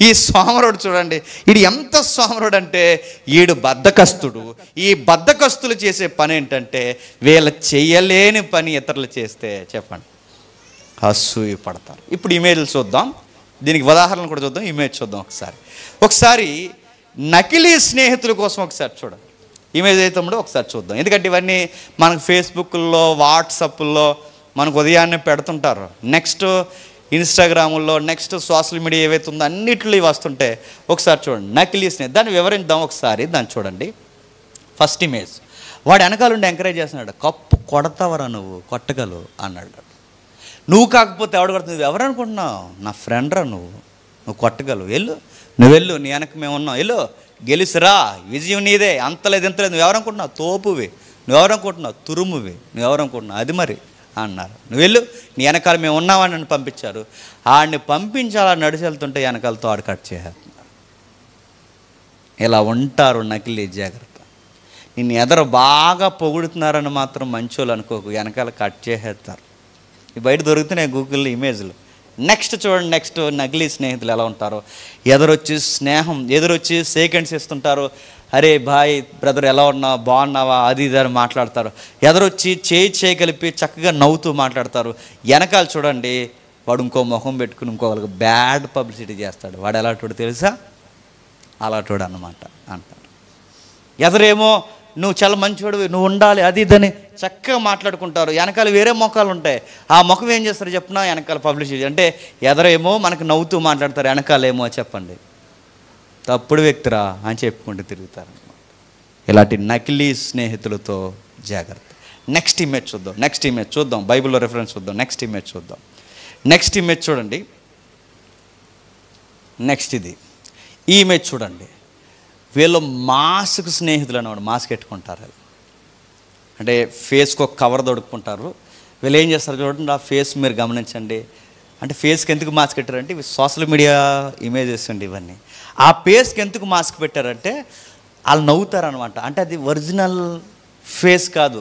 ఈ సోమరుడు చూడండి, వీడు ఎంత సోమరుడు అంటే, వీడు బద్ధకస్తుడు. ఈ బద్ధకస్తులు చేసే పని ఏంటంటే, వీళ్ళ చేయలేని పని ఇతరులు చేస్తే చెప్పండి అసూయ పడతారు. ఇప్పుడు ఇమేజ్లు చూద్దాం, దీనికి ఉదాహరణ కూడా చూద్దాం. ఇమేజ్ చూద్దాం ఒకసారి నకిలీ స్నేహితుల కోసం ఒకసారి చూడండి. ఇమేజ్ అయితే ఒకసారి చూద్దాం, ఎందుకంటే ఇవన్నీ మనకు ఫేస్బుక్లో, వాట్సాప్లో మనకు ఉదయాన్నే పెడుతుంటారు. నెక్స్ట్ ఇన్స్టాగ్రాముల్లో, నెక్స్ట్ సోషల్ మీడియా ఏవైతే ఉందో అన్నిట్లో ఇవి వస్తుంటే ఒకసారి చూడండి. నకిలీ స్నేహితులు, దాన్ని వివరిద్దాం ఒకసారి. దాన్ని చూడండి. ఫస్ట్ ఇమేజ్, వాడు వెనకాలండి ఎంకరేజ్ చేస్తున్నాడు. కప్పు కొడతావరా నువ్వు, కొట్టగలవు అన్నాడు. నువ్వు కాకపోతే ఎవడు కొడుతుంది? నువ్వు ఎవరు అనుకుంటున్నావు? నా ఫ్రెండ్ రా, నువ్వు కొట్టగలవు, నువ్వు వెళ్ళు, నీ వెనక మేము ఉన్నాం, వెళ్ళు, గెలిసిరా, విజయం నీదే, అంతలేదు ఇంతలేదు. నువ్వెవరనుకుంటున్నావు? తోపువి. నువ్వెవరనుకుంటున్నావు? తురుమువి. నువ్వెవరనుకుంటున్నావు? అది మరి అన్నారు. నువ్వు వెళ్ళు, నీ వెనకాల మేము ఉన్నామని నన్ను పంపించారు. ఆడిని పంపించాలా నడిచి వెళ్తుంటే వెనకాలతో ఆడు కట్ చేస్తున్నారు. ఇలా ఉంటారు నకిలీ. జాగ్రత్త. నిన్ను ఎదరు బాగా పొగుడుతున్నారని మాత్రం మంచోళ్ళు అనుకోకు, వెనకాల కట్ చేసేస్తారు. బయట దొరుకుతున్నాయి గూగుల్లో ఇమేజ్లు. నెక్స్ట్ చూడండి, నెక్స్ట్ నకిలీ స్నేహితులు ఎలా ఉంటారో. ఎదురొచ్చి సెకండ్స్ ఇస్తుంటారు. అరే బాయ్ బ్రదర్ ఎలా ఉన్నావు, బాగున్నావా, అది ఇది అని మాట్లాడతారు. ఎదురొచ్చి చేయి కలిపి చక్కగా నవ్వుతూ మాట్లాడతారు. వెనకాల చూడండి, వాడు ఇంకో ముఖం పెట్టుకుని ఇంకొకరికి బ్యాడ్ పబ్లిసిటీ చేస్తాడు. వాడు ఎలాంటి తెలుసా? అలాంటి అన్నమాట అంటారు. ఎదురేమో నువ్వు చాలా మంచివాడు, నువ్వు ఉండాలి, అది ఇదని చక్కగా మాట్లాడుకుంటారు. వెనకాల వేరే ముఖాలు ఉంటాయి. ఆ ముఖం ఏం చేస్తారు చెప్పినా, వెనకాల పబ్లిసిటీ. అంటే ఎదరేమో మనకు నవ్వుతూ మాట్లాడతారు, వెనకాలేమో చెప్పండి తప్పుడు వ్యక్తిరా అని చెప్పుకుంటూ తిరుగుతారు. ఇలాంటి నకిలీ స్నేహితులతో జాగ్రత్త. నెక్స్ట్ ఇమేజ్ చూద్దాం. బైబిల్లో రెఫరెన్స్ చూద్దాం. నెక్స్ట్ ఇమేజ్ చూడండి. నెక్స్ట్ ఈ ఇమేజ్ చూడండి. వీళ్ళు మాస్క్ స్నేహితులు అన్నమాట. మాస్క్ పెట్టుకుంటారు, అంటే ఫేస్కి ఒక కవర్ దొడుక్కుంటారు. వీళ్ళు ఏం చేస్తారు చూడండి, ఆ ఫేస్ మీరు గమనించండి. అంటే ఫేస్కి ఎందుకు మాస్క్ పెట్టారంటే, ఇవి సోషల్ మీడియా ఇమేజెస్ అండి ఇవన్నీ. ఆ ఫేస్కి ఎందుకు మాస్క్ పెట్టారంటే, వాళ్ళు నవ్వుతారనమాట. అంటే అది ఒరిజినల్ ఫేస్ కాదు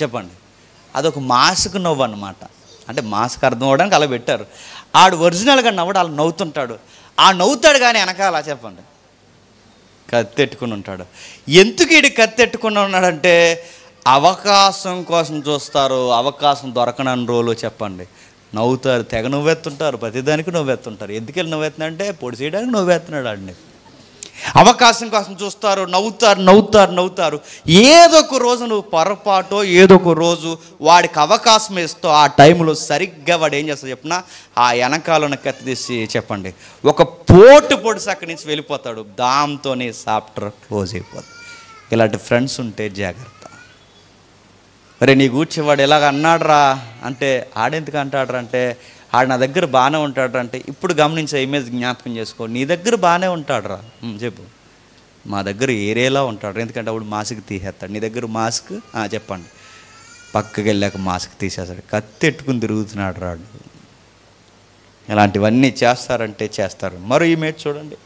చెప్పండి, అదొక మాస్క్ నవ్వు అనమాట. అంటే మాస్క్ అర్థం అవ్వడానికి అలా పెట్టారు. ఆడు ఒరిజినల్గా నవ్వడు, వాళ్ళు నవ్వుతుంటాడు. ఆ నవ్వుతాడు కానీ వెనకాల చెప్పండి కత్తెట్టుకుని ఉంటాడు. ఎందుకు వీడు కత్తెట్టుకుని ఉన్నాడంటే, అవకాశం కోసం చూస్తారు. అవకాశం దొరకనని రోజులు చెప్పండి నవ్వుతారు, తెగ నవ్వెత్తుంటారు, ప్రతిదానికి నవ్వెత్తుంటారు. ఎందుకెళ్ళి నవ్వెత్తున్నాడంటే పొడి చేయడానికి నవ్వెత్తున్నాడు ఆడిని. అవకాశం కోసం చూస్తారు, నవ్వుతారు. ఏదో ఒక రోజు నువ్వు పొరపాటు, ఏదో ఒక రోజు వాడికి అవకాశం ఇస్తూ ఆ టైంలో సరిగ్గా వాడు ఏం చేస్తాడు చెప్పినా, ఆ వెనకాలను కత్తి తీసి చెప్పండి ఒక పొడిసి అక్కడి నుంచి వెళ్ళిపోతాడు. దాంతోనే చాప్టర్ క్లోజ్ అయిపోతుంది. ఇలాంటి ఫ్రెండ్స్ ఉంటే జాగ్రత్త. మరి నీ కూర్చేవాడు ఎలాగ అన్నాడురా అంటే, ఆడెందుకు అంటాడు అంటే, ఆడు నా దగ్గర బాగానే ఉంటాడు అంటే, ఇప్పుడు గమనించే ఇమేజ్ జ్ఞాపకం చేసుకో. నీ దగ్గర బాగానే ఉంటాడు రా చెప్పు, మా దగ్గర ఏరేలా ఉంటాడు. ఎందుకంటే అప్పుడు మాస్క్ తీసేస్తాడు. నీ దగ్గర మాస్క్ చెప్పండి, పక్కకి వెళ్ళాక మాస్క్ తీసేస్తాడు. కత్తెట్టుకుని తిరుగుతున్నాడు రాడు. ఇలాంటివన్నీ చేస్తారంటే చేస్తారు. మరో ఇమేజ్ చూడండి.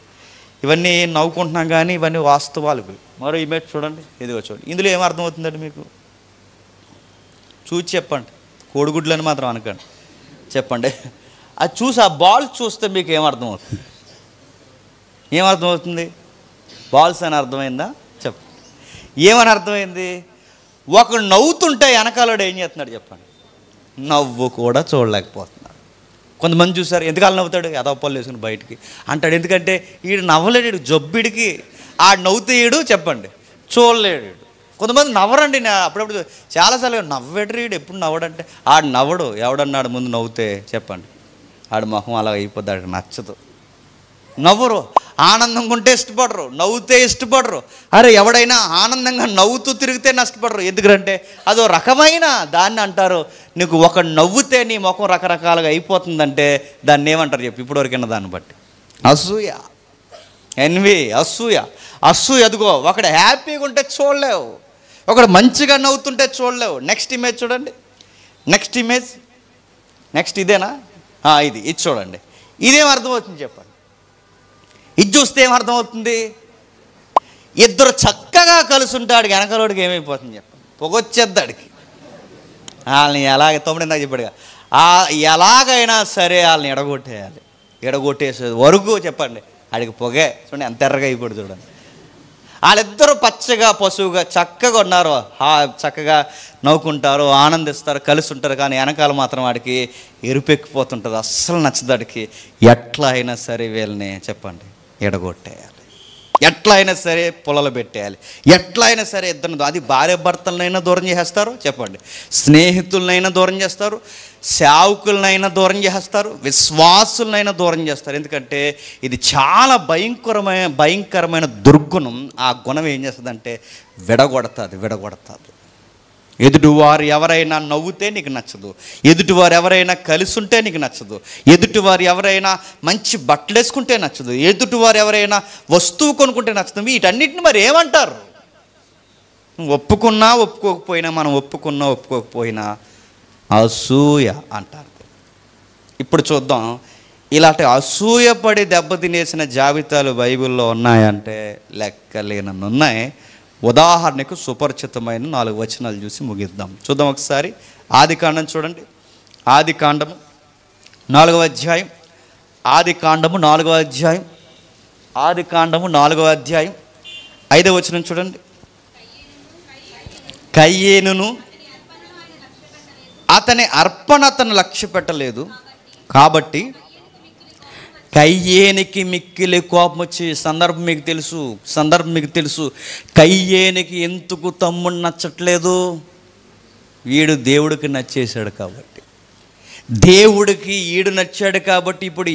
ఇవన్నీ నవ్వుకుంటున్నాం కానీ ఇవన్నీ వాస్తవాలు. మరో ఇమేజ్ చూడండి, ఇదిగో చూడండి. ఇందులో ఏమర్థమవుతుందండి మీకు చూసి చెప్పండి. కోడిగుడ్లని మాత్రం అనకండి, చెప్పండి. అది చూసి ఆ బాల్ చూస్తే మీకు ఏమర్థమవుతుంది? బాల్స్ అని అర్థమైందా? చెప్పండి. ఏమని అర్థమైంది? ఒకడు నవ్వుతుంటే వెనకాలడు ఏం చేస్తున్నాడు చెప్పండి, నవ్వు కూడా చూడలేకపోతున్నాడు. కొంతమంది చూసారు, ఎందుకలా నవ్వుతాడు, ఎదవపళ్ళు వేసుకుని బయటికి అంటాడు. ఎందుకంటే ఈడు నవ్వలేడు, జబ్బిడికి ఆడు నవ్వుతే ఈడు చెప్పండి చూడలేడు. కొంతమంది నవ్వరండి. అప్పుడప్పుడు చాలాసార్లు నవ్వేడు ఈడు ఎప్పుడు నవ్వడంటే ఆడు నవ్వడు. ఎవడన్నాడు ముందు నవ్వుతే చెప్పండి, ఆడు మొహం అలా అయిపోద్ది, ఆడికి నచ్చదు. నవ్వరు, ఆనందంగా ఉంటే ఇష్టపడరు, నవ్వుతే ఇష్టపడరు. అరే ఎవడైనా ఆనందంగా నవ్వుతూ తిరిగితే నష్టపడరు. ఎందుకంటే అదో రకమైన దాన్ని అంటారు, నీకు ఒక నవ్వుతే నీ ముఖం రకరకాలుగా అయిపోతుందంటే దాన్ని ఏమంటారు చెప్పి ఇప్పటివరకైనా దాన్ని బట్టి అసూయ, ఎన్వి, అసూయ. అసూయ అదిగో, ఒకడు హ్యాపీగా ఉంటే చూడలేవు, ఒకడు మంచిగా నవ్వుతుంటే చూడలేవు. నెక్స్ట్ ఇమేజ్ చూడండి, నెక్స్ట్ ఇమేజ్, నెక్స్ట్ ఇదేనా, ఇది చూడండి. ఇదేం అర్థమవుతుంది చెప్పండి? ఇది చూస్తే ఏమర్థమవుతుంది? ఇద్దరు చక్కగా కలిసి ఉంటాడు, వెనకలోడికి ఏమైపోతుంది చెప్పండి? పొగొచ్చేద్దాడికి. వాళ్ళని ఎలాగ తమ్ముడు చెప్పాడుగా, ఎలాగైనా సరే వాళ్ళని ఎడగొట్టేయాలి. ఎడగొట్టేసేది వరకు చెప్పండి ఆడికి పొగే. చూడండి ఎంత ఎర్రగా అయిపోడు చూడండి. వాళ్ళిద్దరూ పచ్చగా పశువుగా చక్కగా ఉన్నారు, చక్కగా నవ్వుకుంటారు, ఆనందిస్తారు, కలిసి ఉంటారు. కానీ వెనకాల మాత్రం వాడికి ఎరుపెక్కిపోతుంటుంది, అస్సలు నచ్చదాడికి. ఎట్లా అయినా సరే వీళ్ళని చెప్పండి ఎడగొట్టేయాలి, ఎట్లా అయినా సరే పొలలు పెట్టేయాలి, ఎట్లా అయినా సరే ఇద్దరు, అది భార్య భర్తలనైనా దూరం చేసేస్తారు చెప్పండి, స్నేహితులనైనా దూరం చేస్తారు, సేవకులనైనా దూరం చేస్తారు, విశ్వాసులనైనా దూరం చేస్తారు. ఎందుకంటే ఇది చాలా భయంకరమైన దుర్గుణం. ఆ గుణం ఏం చేస్తుందంటే విడగొడుతుంది. ఎదుటివారు ఎవరైనా నవ్వుతే నీకు నచ్చదు, ఎదుటివారు ఎవరైనా కలిసి ఉంటే నీకు నచ్చదు, ఎదుటివారు ఎవరైనా మంచి బట్టలు వేసుకుంటే నచ్చదు, ఎదుటివారు ఎవరైనా వస్తువు కొనుక్కుంటే నచ్చదు. వీటన్నిటిని మరి ఏమంటారు? ఒప్పుకున్నా ఒప్పుకోకపోయినా, మనం ఒప్పుకున్నా ఒప్పుకోకపోయినా అసూయ అంటారు. ఇప్పుడు చూద్దాం, ఇలాంటి అసూయపడి దెబ్బతినేసిన జాబితాలు బైబిల్లో ఉన్నాయంటే లెక్కలేనన్ని ఉన్నాయి. ఉదాహరణకు సుపరిచితమైన 4 వచనాలు చూసి ముగిద్దాం. చూద్దాం ఒకసారి. ఆదికాండం చూడండి, ఆదికాండము 4వ అధ్యాయం, ఆదికాండము 4వ అధ్యాయం, ఆదికాండము 4వ అధ్యాయం 5వ వచనం చూడండి. కయ్యేనును అతని అర్పణ అతను లక్ష్య పెట్టలేదు, కాబట్టి కయ్యేనికి మిక్కిలి కోపం వచ్చి, సందర్భం మీకు తెలుసు. కయ్యేనికి ఎందుకు తమ్ముడు నచ్చట్లేదు? వీడు దేవుడికి నచ్చేశాడు కాబట్టి, దేవుడికి ఈడు నచ్చాడు కాబట్టి ఇప్పుడు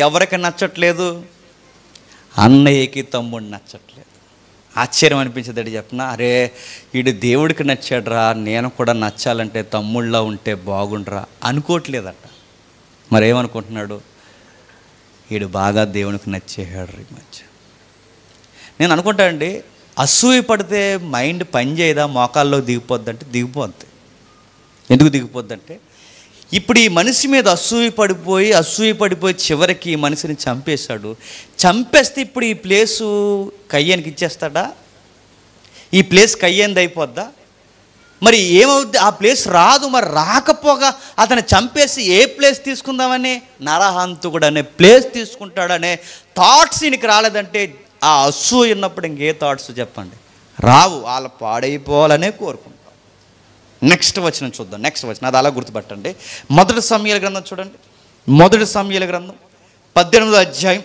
ఎవరికి నచ్చట్లేదు? అన్నయ్యకి తమ్ముడు నచ్చట్లేదు. ఆశ్చర్యం అనిపించదండి చెప్పనా? అరే వీడు దేవుడికి నచ్చాడురా, నేను కూడా నచ్చాలంటే తమ్ముళ్ళ ఉంటే బాగుండ్రా అనుకోవట్లేదట. మరేమనుకుంటున్నాడు? వీడు బాగా దేవునికి నచ్చేసాడు ఈ మధ్య. నేను అనుకుంటానండి, అసూయ పడితే మైండ్ పని చేయదా, మోకాల్లో దిగిపోద్దంటే దిగిపోద్ది. ఎందుకు దిగిపోద్దంటే, ఇప్పుడు ఈ మనిషి మీద అసూయ పడిపోయి చివరికి ఈ మనిషిని చంపేశాడు. చంపేస్తే ఇప్పుడు ఈ ప్లేసు కయ్యానికి ఇచ్చేస్తాడా? ఈ ప్లేస్ కయ్యేంది అయిపోద్దా? మరి ఏమవుద్ది? ఆ ప్లేస్ రాదు. మరి రాకపోగా అతను చంపేసి ఏ ప్లేస్ తీసుకుందామని, నరహంతకుడు అనే ప్లేస్ తీసుకుంటాడనే థాట్స్ ఈయనకి రాలేదంటే, ఆ అసూయ ఉన్నప్పుడు ఇంకే థాట్స్ చెప్పండి రావు. వాళ్ళ పాడైపోవాలనే కోరుకుంటాం. నెక్స్ట్ వచనం చూద్దాం. నెక్స్ట్ వచనం అది అలా గుర్తుపట్టండి. మొదటి సమూయేలు గ్రంథం చూడండి, మొదటి సమూయేలు గ్రంథం 18వ అధ్యాయం,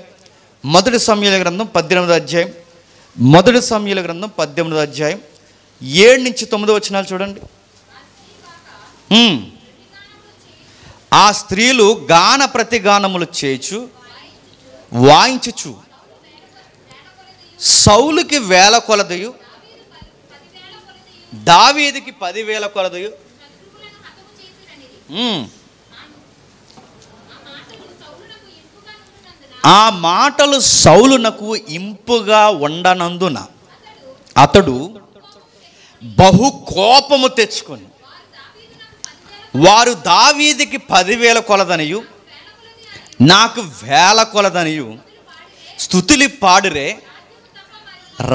మొదటి సమూయేలు గ్రంథం 18వ అధ్యాయం, మొదటి సమూయేలు గ్రంథం 18వ అధ్యాయం 7 నుంచి 9 వచనాలు చూడండి. ఆ స్త్రీలు గాన ప్రతిగానములు చేయుచు వాయించుచు సౌలుకి 1000 కొలదయు, దావీదుకి 10,000 కొలదయు. ఆ మాటలు సౌలునకు ఇంపుగా ఉండనందున అతడు బహు కోపము తెచ్చుకొని, వారు దావీదుకి 10,000 కొలదనియు నాకు 1000 కొలదనియు స్తుతులు పాడురే,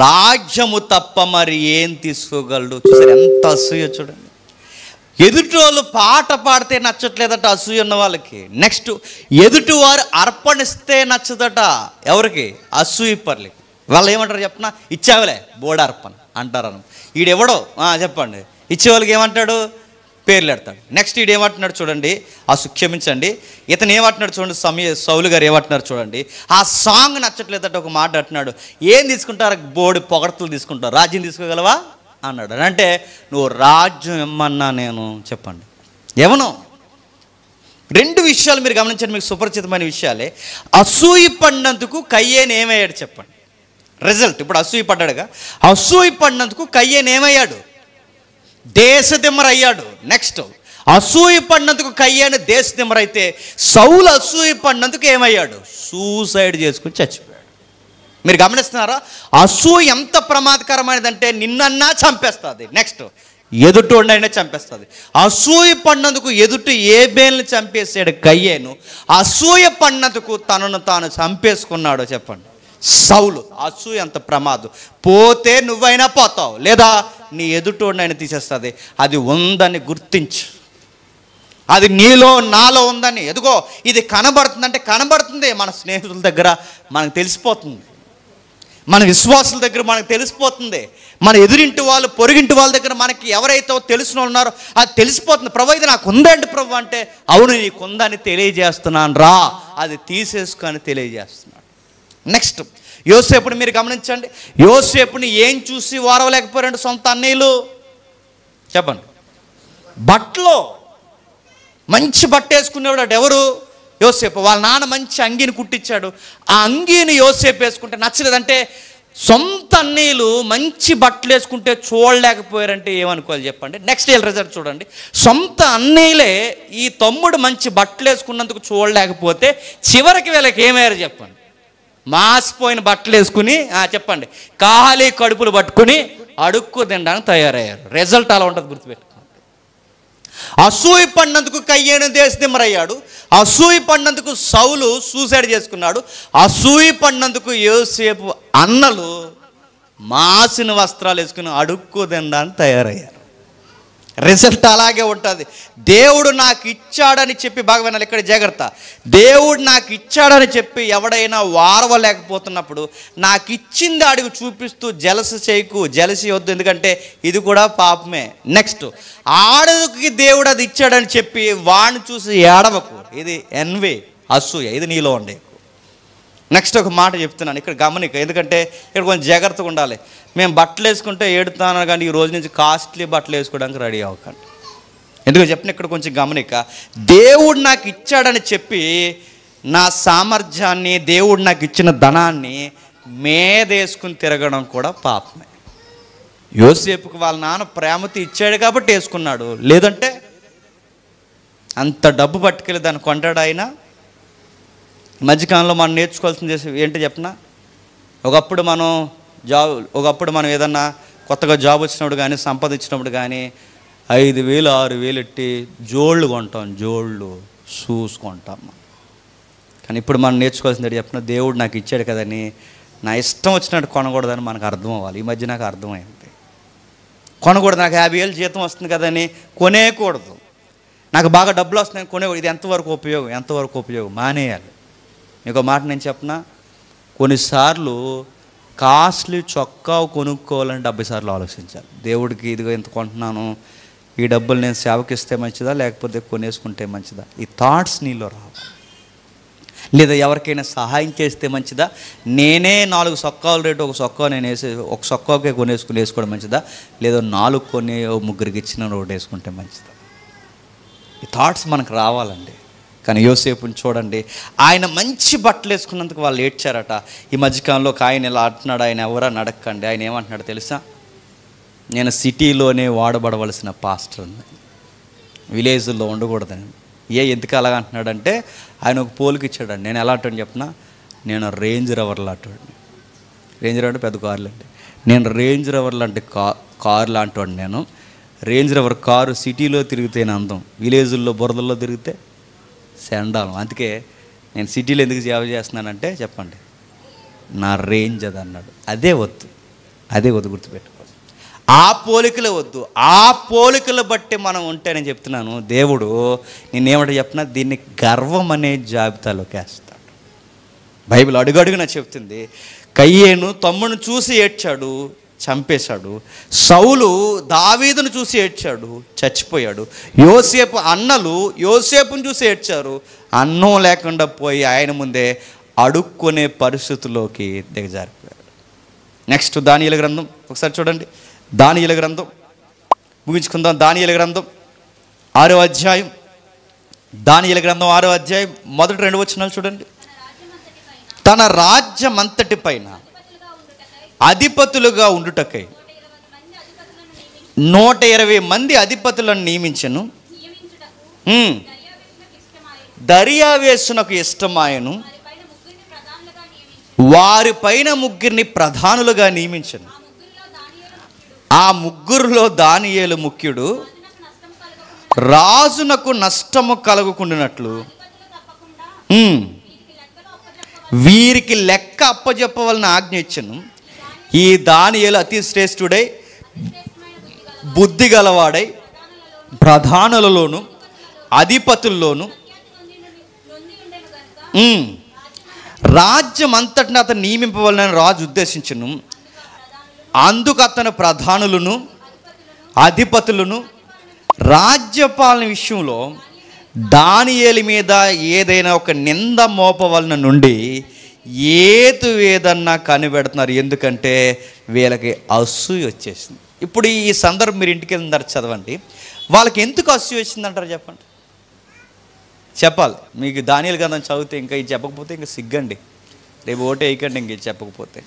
రాజ్యము తప్ప మరి ఏం తీసుకోగలడు? చూసారు ఎంత అసూయ చూడండి. ఎదుటివాళ్ళు పాట పాడితే నచ్చట్లేదట అసూయ ఉన్న వాళ్ళకి. నెక్స్ట్ ఎదుటివారు అర్పణిస్తే నచ్చదట ఎవరికి? అసూయ పర్లకి. వాళ్ళు ఏమంటారు చెప్పనా? ఇచ్చావులే బోడ అర్పణ అంటారు. ఈడెవడో చెప్పండి, ఇచ్చేవాళ్ళకి ఏమంటాడు? పేర్లు పెడతాడు. నెక్స్ట్ ఈడు ఏమంటున్నాడు చూడండి, క్షమించండి, ఇతను ఏమంటున్నాడు చూడండి, సౌలు గారు ఏమంటున్నారు చూడండి, ఆ సాంగ్ నచ్చట్లేదంటే ఒక మాట అంటున్నాడు, ఏం తీసుకుంటారు, బోడి పొగడతలు తీసుకుంటారు, రాజ్యం తీసుకోగలవా అన్నాడు. అంటే నువ్వు రాజ్యం ఇమ్మన్నా నేను చెప్పండి ఎవను. రెండు విషయాలు మీరు గమనించండి, మీకు సుపరిచితమైన విషయాలే. అసూయ పడినందుకు కయ్యేను ఏమయ్యాడు చెప్పండి, రిజల్ట్. ఇప్పుడు అసూయ పడ్డాడుగా, అసూయ పడినందుకు కయ్యేను ఏమయ్యాడు, దేశదిమ్మరయ్యాడు. నెక్స్ట్ అసూయ పడినందుకు కయ్యేను దేశదిమ్మరైతే సౌలు అసూయ పడినందుకు ఏమయ్యాడు, సూసైడ్ చేసుకుని చచ్చిపోయాడు. మీరు గమనిస్తున్నారా, అసూయ ఎంత ప్రమాదకరమైనదంటే నిన్నన్నా చంపేస్తుంది, నెక్స్ట్ ఎదుటోడినైనా చంపేస్తుంది. అసూయ పడినందుకు ఎదుటి ఏబేల్ని చంపేసాడు కయ్యేను, అసూయ పడినందుకు తనను తాను చంపేసుకున్నాడు చెప్పండి సౌలు. అసూయ ఎంత ప్రమాదం, పోతే నువ్వైనా పోతావు, లేదా నీ ఎదుటోడినైనా తీసేస్తుంది. అది ఉందని గుర్తించు, అది నీలో నాలో ఉందని. ఎదుగో ఇది కనబడుతుందంటే కనబడుతుంది, మన స్నేహితుల దగ్గర మనకు తెలిసిపోతుంది, మన విశ్వాసుల దగ్గర మనకు తెలిసిపోతుంది, మన ఎదురింటి వాళ్ళు పొరుగింటి వాళ్ళ దగ్గర మనకి ఎవరైతే తెలిసిన వాళ్ళు ఉన్నారో అది తెలిసిపోతుంది. ప్రభు ఇది నాకు ఉందండి ప్రభు అంటే, అవును నీకు ఉందని తెలియజేస్తున్నాను రా, అది తీసేసుకొని తెలియజేస్తున్నాడు. నెక్స్ట్ యోసేపుని మీరు గమనించండి, యోసేపుని ఏం చూసి వారవలేకపోయారండి సొంత అన్నయ్యలు చెప్పండి, బట్టలో మంచి బట్ట వేసుకునేవాడు ఎవరు, యోసేపు. వాళ్ళ నాన్న మంచి అంగీని కుట్టించాడు, ఆ అంగీని యోసేపు వేసుకుంటే నచ్చలేదంటే, సొంత అన్నయ్యలు మంచి బట్టలు వేసుకుంటే చూడలేకపోయారంటే ఏమనుకోవాలి చెప్పండి. నెక్స్ట్ వీళ్ళ రిజల్ట్ చూడండి, సొంత అన్నయ్యలే ఈ తమ్ముడు మంచి బట్టలు వేసుకున్నందుకు చూడలేకపోతే చివరికి వీళ్ళకి ఏమయ్యారు చెప్పండి, మాసిపోయిన బట్టలు వేసుకుని చెప్పండి ఖాళీ కడుపులు పట్టుకుని అడుక్కు తినడానికి తయారయ్యారు. రిజల్ట్ అలా ఉంటుంది, గుర్తుపెట్టుకోండి. అసూయ పడినందుకు కయ్యేను దేశదిమ్మరయ్యాడు, అసూయ పడినందుకు సౌలు సూసైడ్ చేసుకున్నాడు, అసూయ పడినందుకు యోసేపు అన్నలు మాసిన వస్త్రాలు వేసుకుని అడుక్కు తినడానికి తయారయ్యారు. రిజల్ట్ అలాగే ఉంటుంది. దేవుడు నాకు ఇచ్చాడని చెప్పి, బాగా వినాలి ఇక్కడ జాగ్రత్త, దేవుడు నాకు ఇచ్చాడని చెప్పి ఎవడైనా వారవలేకపోతున్నప్పుడు నాకు ఇచ్చింది అడుగు చూపిస్తూ జలసి చేయకు, జలసి వద్దు, ఎందుకంటే ఇది కూడా పాపమే. నెక్స్ట్ ఆడకి దేవుడు అది ఇచ్చాడని చెప్పి వాడిని చూసి ఏడవకు, ఇది ఎన్వి అసూయ, ఇది నీలో ఉండే. నెక్స్ట్ ఒక మాట చెప్తున్నాను ఇక్కడ గమనిక, ఎందుకంటే ఇక్కడ కొంచెం జాగ్రత్తగా ఉండాలి. మేము బట్టలు వేసుకుంటే ఏడుతాను కానీ ఈ రోజు నుంచి కాస్ట్లీ బట్టలు వేసుకోవడానికి రెడీ అవ్వకండి. ఎందుకు చెప్పిన ఇక్కడ కొంచెం గమనిక, దేవుడు నాకు ఇచ్చాడని చెప్పి నా సామర్థ్యాన్ని, దేవుడు నాకు ఇచ్చిన ధనాన్ని మేదేసుకుని తిరగడం కూడా పాపమే. యోసేపుకు వాళ్ళ నాన్న ప్రేమతో ఇచ్చాడు కాబట్టి వేసుకున్నాడు, లేదంటే అంత డబ్బు పట్టుకెళ్ళి దాన్ని కొంటాడు ఆయన. మధ్యకాలంలో మనం నేర్చుకోవాల్సింది ఏంటి చెప్పిన, ఒకప్పుడు మనం ఏదన్నా కొత్తగా జాబ్ వచ్చినప్పుడు కానీ సంపాదించినప్పుడు కానీ 5,000 6,000 ఎట్టి జోళ్ళు కొంటాం, జోళ్ళు షూస్ కొంటాం. కానీ ఇప్పుడు మనం నేర్చుకోవాల్సింది ఏంటి చెప్పిన, దేవుడు నాకు ఇచ్చాడు కదని నా ఇష్టం వచ్చినట్టు కొనకూడదని మనకు అర్థం అవ్వాలి. ఈ మధ్య నాకు అర్థమైంది, కొనకూడదు. నాకు 50,000 జీతం వస్తుంది కదని కొనేయకూడదు, నాకు బాగా డబ్బులు వస్తున్నాయని కొనేకూడదు. ఇది ఎంతవరకు ఉపయోగం మానేయాలి. మీకు మాట నేను చెప్పనా, కొన్నిసార్లు కాస్ట్లీ చొక్కా కొనుక్కోవాలని 70 సార్లు ఆలోచించాలి. దేవుడికి ఇదిగో ఎంత కొంటున్నాను, ఈ డబ్బులు నేను సేవకిస్తే మంచిదా లేకపోతే కొనేసుకుంటే మంచిదా, ఈ థాట్స్ నీలో రావాలి. లేదా ఎవరికైనా సహాయం చేస్తే మంచిదా, నేనే 4 సొక్కాల రేటు ఒక సొక్కా నేను ఒక సొక్కాకే వేసుకోవడం మంచిదా, లేదా 4 కొని 3 ఇచ్చిన ఒకటి వేసుకుంటే మంచిదా, ఈ థాట్స్ మనకు రావాలండి. కానీ యోసేపుని చూడండి, ఆయన మంచి బట్టలు వేసుకున్నందుకు వాళ్ళు ఏడ్చారట. ఈ మధ్యకాలంలో ఒక ఆయన ఇలా అంటున్నాడు, ఆయన ఎవరని అడగండి, ఆయన ఏమంటున్నాడు తెలుసా, నేను సిటీలోనే వాడబడవలసిన పాస్టర్ని, విలేజ్లో ఉండకూడదని. ఎందుకు అలాగ అంటున్నాడంటే, ఆయన ఒక పోలికి ఇచ్చాడండి. నేను ఎలా అంటాను చెప్పిన, నేను రేంజ్ రోవర్ లాంటివాడిని. రేంజ్ రోవర్ అంటే పెద్ద కార్లు అండి, నేను రేంజ్ రోవర్ లాంటి కారు లాంటివాడిని. నేను రేంజ్ రోవర్ కారు సిటీలో తిరిగితేనే అందం, విలేజుల్లో బురదల్లో తిరిగితే సెండాలం. అందుకే నేను సిటీలో ఎందుకు సేవ చేస్తున్నానంటే చెప్పండి, నా రేంజ్ అది అన్నాడు. అదే వద్దు గుర్తుపెట్టుకోవాలి. ఆ పోలికలు వద్దు, ఆ పోలికలు బట్టి మనం ఉంటే నేను చెప్తున్నాను, దేవుడు నేనేమంటే చెప్పినా దీన్ని గర్వం అనే జాబితాలోకి వేస్తాడు. బైబిల్ అడుగడుగునా చెప్తుంది, కయ్యేను తమ్ముడిని చూసి ఏడ్చాడు, చంపేశాడు. సౌలు దావీదును చూసి ఏడ్చాడు, చచ్చిపోయాడు. యోసేపు అన్నలు యోసేపును చూసి ఏడ్చారు, అన్నం లేకుండా పోయి ఆయన ముందే అడుక్కునే పరిస్థితుల్లోకి దిగజారిపోయాడు. నెక్స్ట్ దానియేలు గ్రంథం ఒకసారి చూడండి. దానియేలు గ్రంథం ముగించుకుందాం. దానియేలు గ్రంథం 6వ అధ్యాయం. దానియేలు గ్రంథం 6వ అధ్యాయం మొదటి 2 వచనాలు చూడండి. తన రాజ్యమంతటి పైన అధిపతులుగా ఉండుటకై 120 మంది అధిపతులను నియమించెను. దర్యావేషునకు ఇష్టమాయను, వారి పైన 3 ప్రధానులుగా నియమించెను. ఆ 3లో దానియేలు ముఖ్యుడు. రాజునకు నష్టము కలుగుకుండినట్లు వీరికి లెక్క అప్పజెప్పవలన ఆజ్ఞ ఇచ్చెను. ఈ దానియేలు అతి శ్రేష్ఠుడై బుద్ధి గలవాడై ప్రధానులలోను అధిపతుల్లోను రాజ్యం అంతటిని అతను నియమింపవలనని రాజు ఉద్దేశించును. అందుకు అతను ప్రధానులను అధిపతులను రాజ్యపాలన విషయంలో దానియేలు మీద ఏదైనా ఒక నింద మోపవలన నుండి ఏదన్నా కనిపెడుతున్నారు. ఎందుకంటే వీళ్ళకి అసూయ వచ్చేసింది. ఇప్పుడు ఈ సందర్భం మీరు ఇంటికి వెళ్ళిన చదవండి. వాళ్ళకి ఎందుకు అసూయ వచ్చిందంటారు చెప్పండి. చెప్పాలి. మీకు దానియేలు గ్రంథం చదివితే ఇంకా ఇది చెప్పకపోతే ఇంకా సిగ్గండి. రేపు ఓటే వేయకండి ఇంక ఇది చెప్పకపోతే.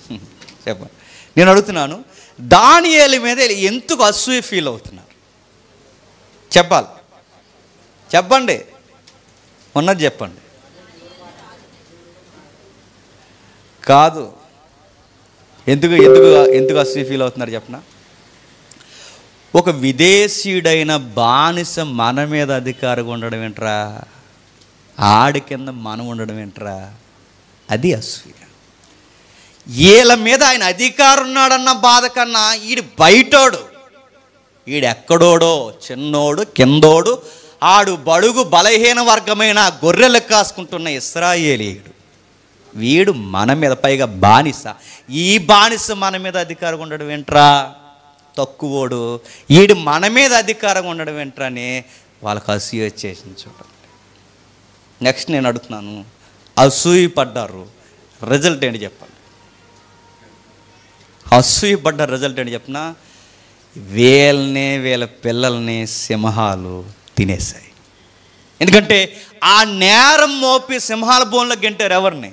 చెప్పండి. నేను అడుగుతున్నాను, దానియేలు మీద ఎందుకు అసూయ ఫీల్ అవుతున్నారు చెప్పాలి. చెప్పండి, ఉన్నది చెప్పండి. కాదు, ఎందుకు ఎందుకు ఎందుకు అసూయ ఫీల్ అవుతున్నారు చెప్పనా? ఒక విదేశీయుడైన బానిస మన మీద అధికారంగా ఉండడం ఏంట్రా, ఆడి కింద మనం ఉండడం ఏంట్రా, అది అసూయ. వీళ్ళ మీద ఆయన అధికారం ఉన్నాడన్న బాధ కన్నా ఈడు బయటోడు, ఈడెక్కడోడో చిన్నోడు కిందోడు, ఆడు బడుగు బలహీన వర్గమైన గొర్రెలు కాసుకుంటున్న ఇశ్రాయేలీయుడు, వీడు మన మీద పైగా బానిస. ఈ బానిస మన మీద అధికారం ఉండడం ఏంట్రా, తక్కువోడు, వీడు మన మీద అధికారం ఉండడం ఏంట్రా అని వాళ్ళకి అసూయ వచ్చేసింది. చూడండి. నెక్స్ట్ నేను అడుగుతున్నాను, అసూయ పడ్డారు, రిజల్ట్ ఏంటి చెప్పండి. అసూయ పడ్డ రిజల్ట్ ఏంటి చెప్పినా, వీళ్ళ పిల్లల్ని సింహాలు తినేశాయి. ఎందుకంటే ఆ నేరం మోపి సింహాల బోన్లో గెంటారు ఎవరిని,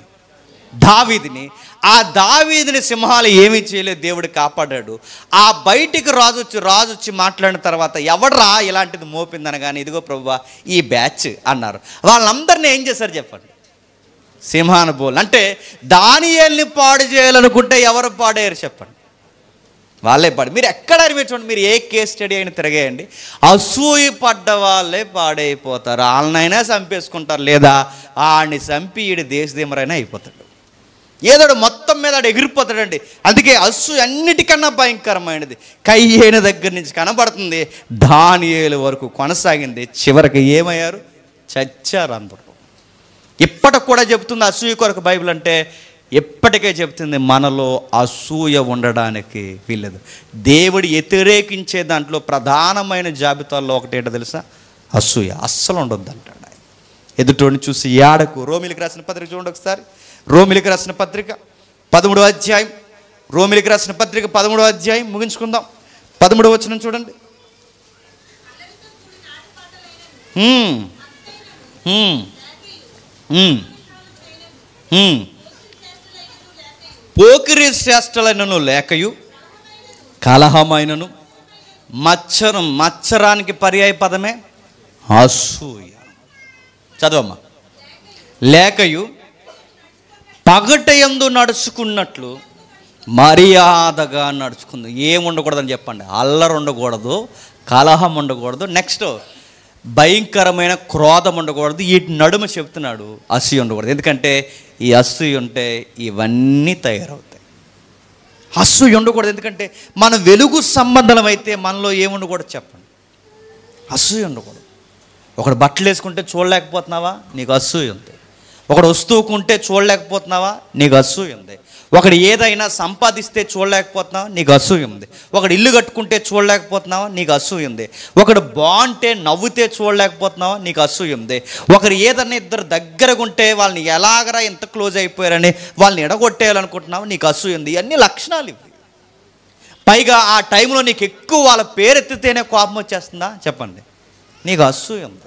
దావీదుని. ఆ దావీదుని సింహాలు ఏమీ చేయలేదు, దేవుడు కాపాడాడు. ఆ బయటికి రాజు వచ్చి మాట్లాడిన తర్వాత ఎవడరా ఇలాంటిది మోపిందనగానే ఇదిగో ప్రభువా ఈ బ్యాచ్ అన్నారు. వాళ్ళందరినీ ఏం చేశారు చెప్పండి, సింహాన బోల్. అంటే దానియేలుని పాడు చేయాలనుకుంటే ఎవరు పాడయ్యారు చెప్పండి, వాళ్ళే పాడు. మీరు ఎక్కడ చూడండి, మీరు ఏ కేస్ స్టడీ అయినా తిరగేయండి, అసూయ పడ్డ వాళ్ళే పాడైపోతారు. వాళ్ళనైనా చంపేసుకుంటారు, లేదా ఆడిని చంపి ఈడు దేశదేమరైనా అయిపోతాడు, ఏదో మొత్తం మీద ఆడు ఎగిరిపోతాడండి. అందుకే అసూయ అన్నిటికన్నా భయంకరమైనది. కయ్యేన దగ్గర నుంచి కనబడుతుంది, దానియేలు వరకు కొనసాగింది. చివరికి ఏమయ్యారు, చచ్చారు అందరూ. ఇప్పటికి కూడా చెబుతుంది అసూయ కొరకు బైబిల్. అంటే ఎప్పటికే చెబుతుంది మనలో అసూయ ఉండడానికి వీల్లేదు. దేవుడు వ్యతిరేకించే దాంట్లో ప్రధానమైన జాబితాల్లో ఒకటేంటో తెలుసా, అసూయ. అస్సలు ఉండొద్దు అంటాడు ఆయన. ఎదుటోని చూసి ఏడకు. రోమిలికి రాసిన పత్రిక చూడండి ఒకసారి. రోమిలికి రాసిన పత్రిక 13వ అధ్యాయం. రోమిలికి రాసిన పత్రిక 13వ అధ్యాయం ముగించుకుందాం. 13వ వచనం చూడండి. పోకిరి శ్రేష్టలైనను లేకయు కలహమైనను మచ్చరానికి పర్యాయ పదమే అసూయ. చదవమ్మా. లేకయు పగటయందు నడుచుకున్నట్లు మర్యాదగా నడుచుకుంది. ఏం ఉండకూడదని చెప్పండి, అల్లరి ఉండకూడదు, కలహం ఉండకూడదు, నెక్స్ట్ భయంకరమైన క్రోధం ఉండకూడదు. వీటి నడుమ చెప్తున్నాడు అసూయ ఉండకూడదు. ఎందుకంటే ఈ అసూయ ఉంటే ఇవన్నీ తయారవుతాయి. అసూయ ఉండకూడదు, ఎందుకంటే మన వెలుగు సంబంధం అయితే మనలో ఏముండకూడదు చెప్పండి, అసూయ ఉండకూడదు. ఒకడు బట్టలు వేసుకుంటే చూడలేకపోతున్నావా, నీకు అసూయ ఉంది. ఒకడు వస్తువు కొంటే చూడలేకపోతున్నావా, నీకు అసూయ ఉంది. ఒకడు ఏదైనా సంపాదిస్తే చూడలేకపోతున్నావా, నీకు అసూయ ఉంది. ఒకడు ఇల్లు కట్టుకుంటే చూడలేకపోతున్నావా, నీకు అసూయ ఉంది. ఒకడు బాగుంటే నవ్వుతే చూడలేకపోతున్నావా, నీకు అసూయ ఉంది. ఒకరు ఏదైనా ఇద్దరు దగ్గరగా ఉంటే వాళ్ళని ఎలాగరా ఎంత క్లోజ్ అయిపోయారని వాళ్ళని ఎడగొట్టేయాలనుకుంటున్నావా, నీకు అసూయ ఉంది. ఇవన్నీ లక్షణాలు ఇవి. పైగా ఆ టైంలో నీకు ఎక్కువ వాళ్ళ పేరెత్తితేనే కోపం వచ్చేస్తుందా చెప్పండి, నీకు అసూయ ఉంది.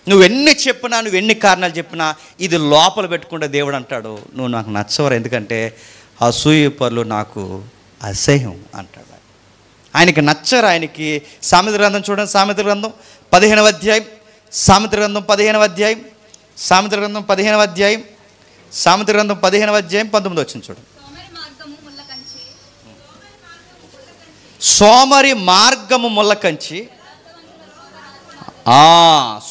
నువ్వు ఎన్ని చెప్పినా, నువ్వు ఎన్ని కారణాలు చెప్పినా ఇది లోపల పెట్టుకుంటే దేవుడు అంటాడు, నువ్వు నాకు నచ్చవరు, ఎందుకంటే అసూయ పరులు నాకు అసహ్యం అంటాడు. ఆయనకి నచ్చరు. ఆయనకి సామెతల గ్రంథం చూడండి, సామెతల గ్రంథం 15వ అధ్యాయం, సామెతల గ్రంథం 15వ అధ్యాయం, సామెతల గ్రంథం 15వ అధ్యాయం, సామెతల గ్రంథం 15వ అధ్యాయం 19 వచ్చింది చూడండి. సోమరి మార్గము ముళ్ళకంచి,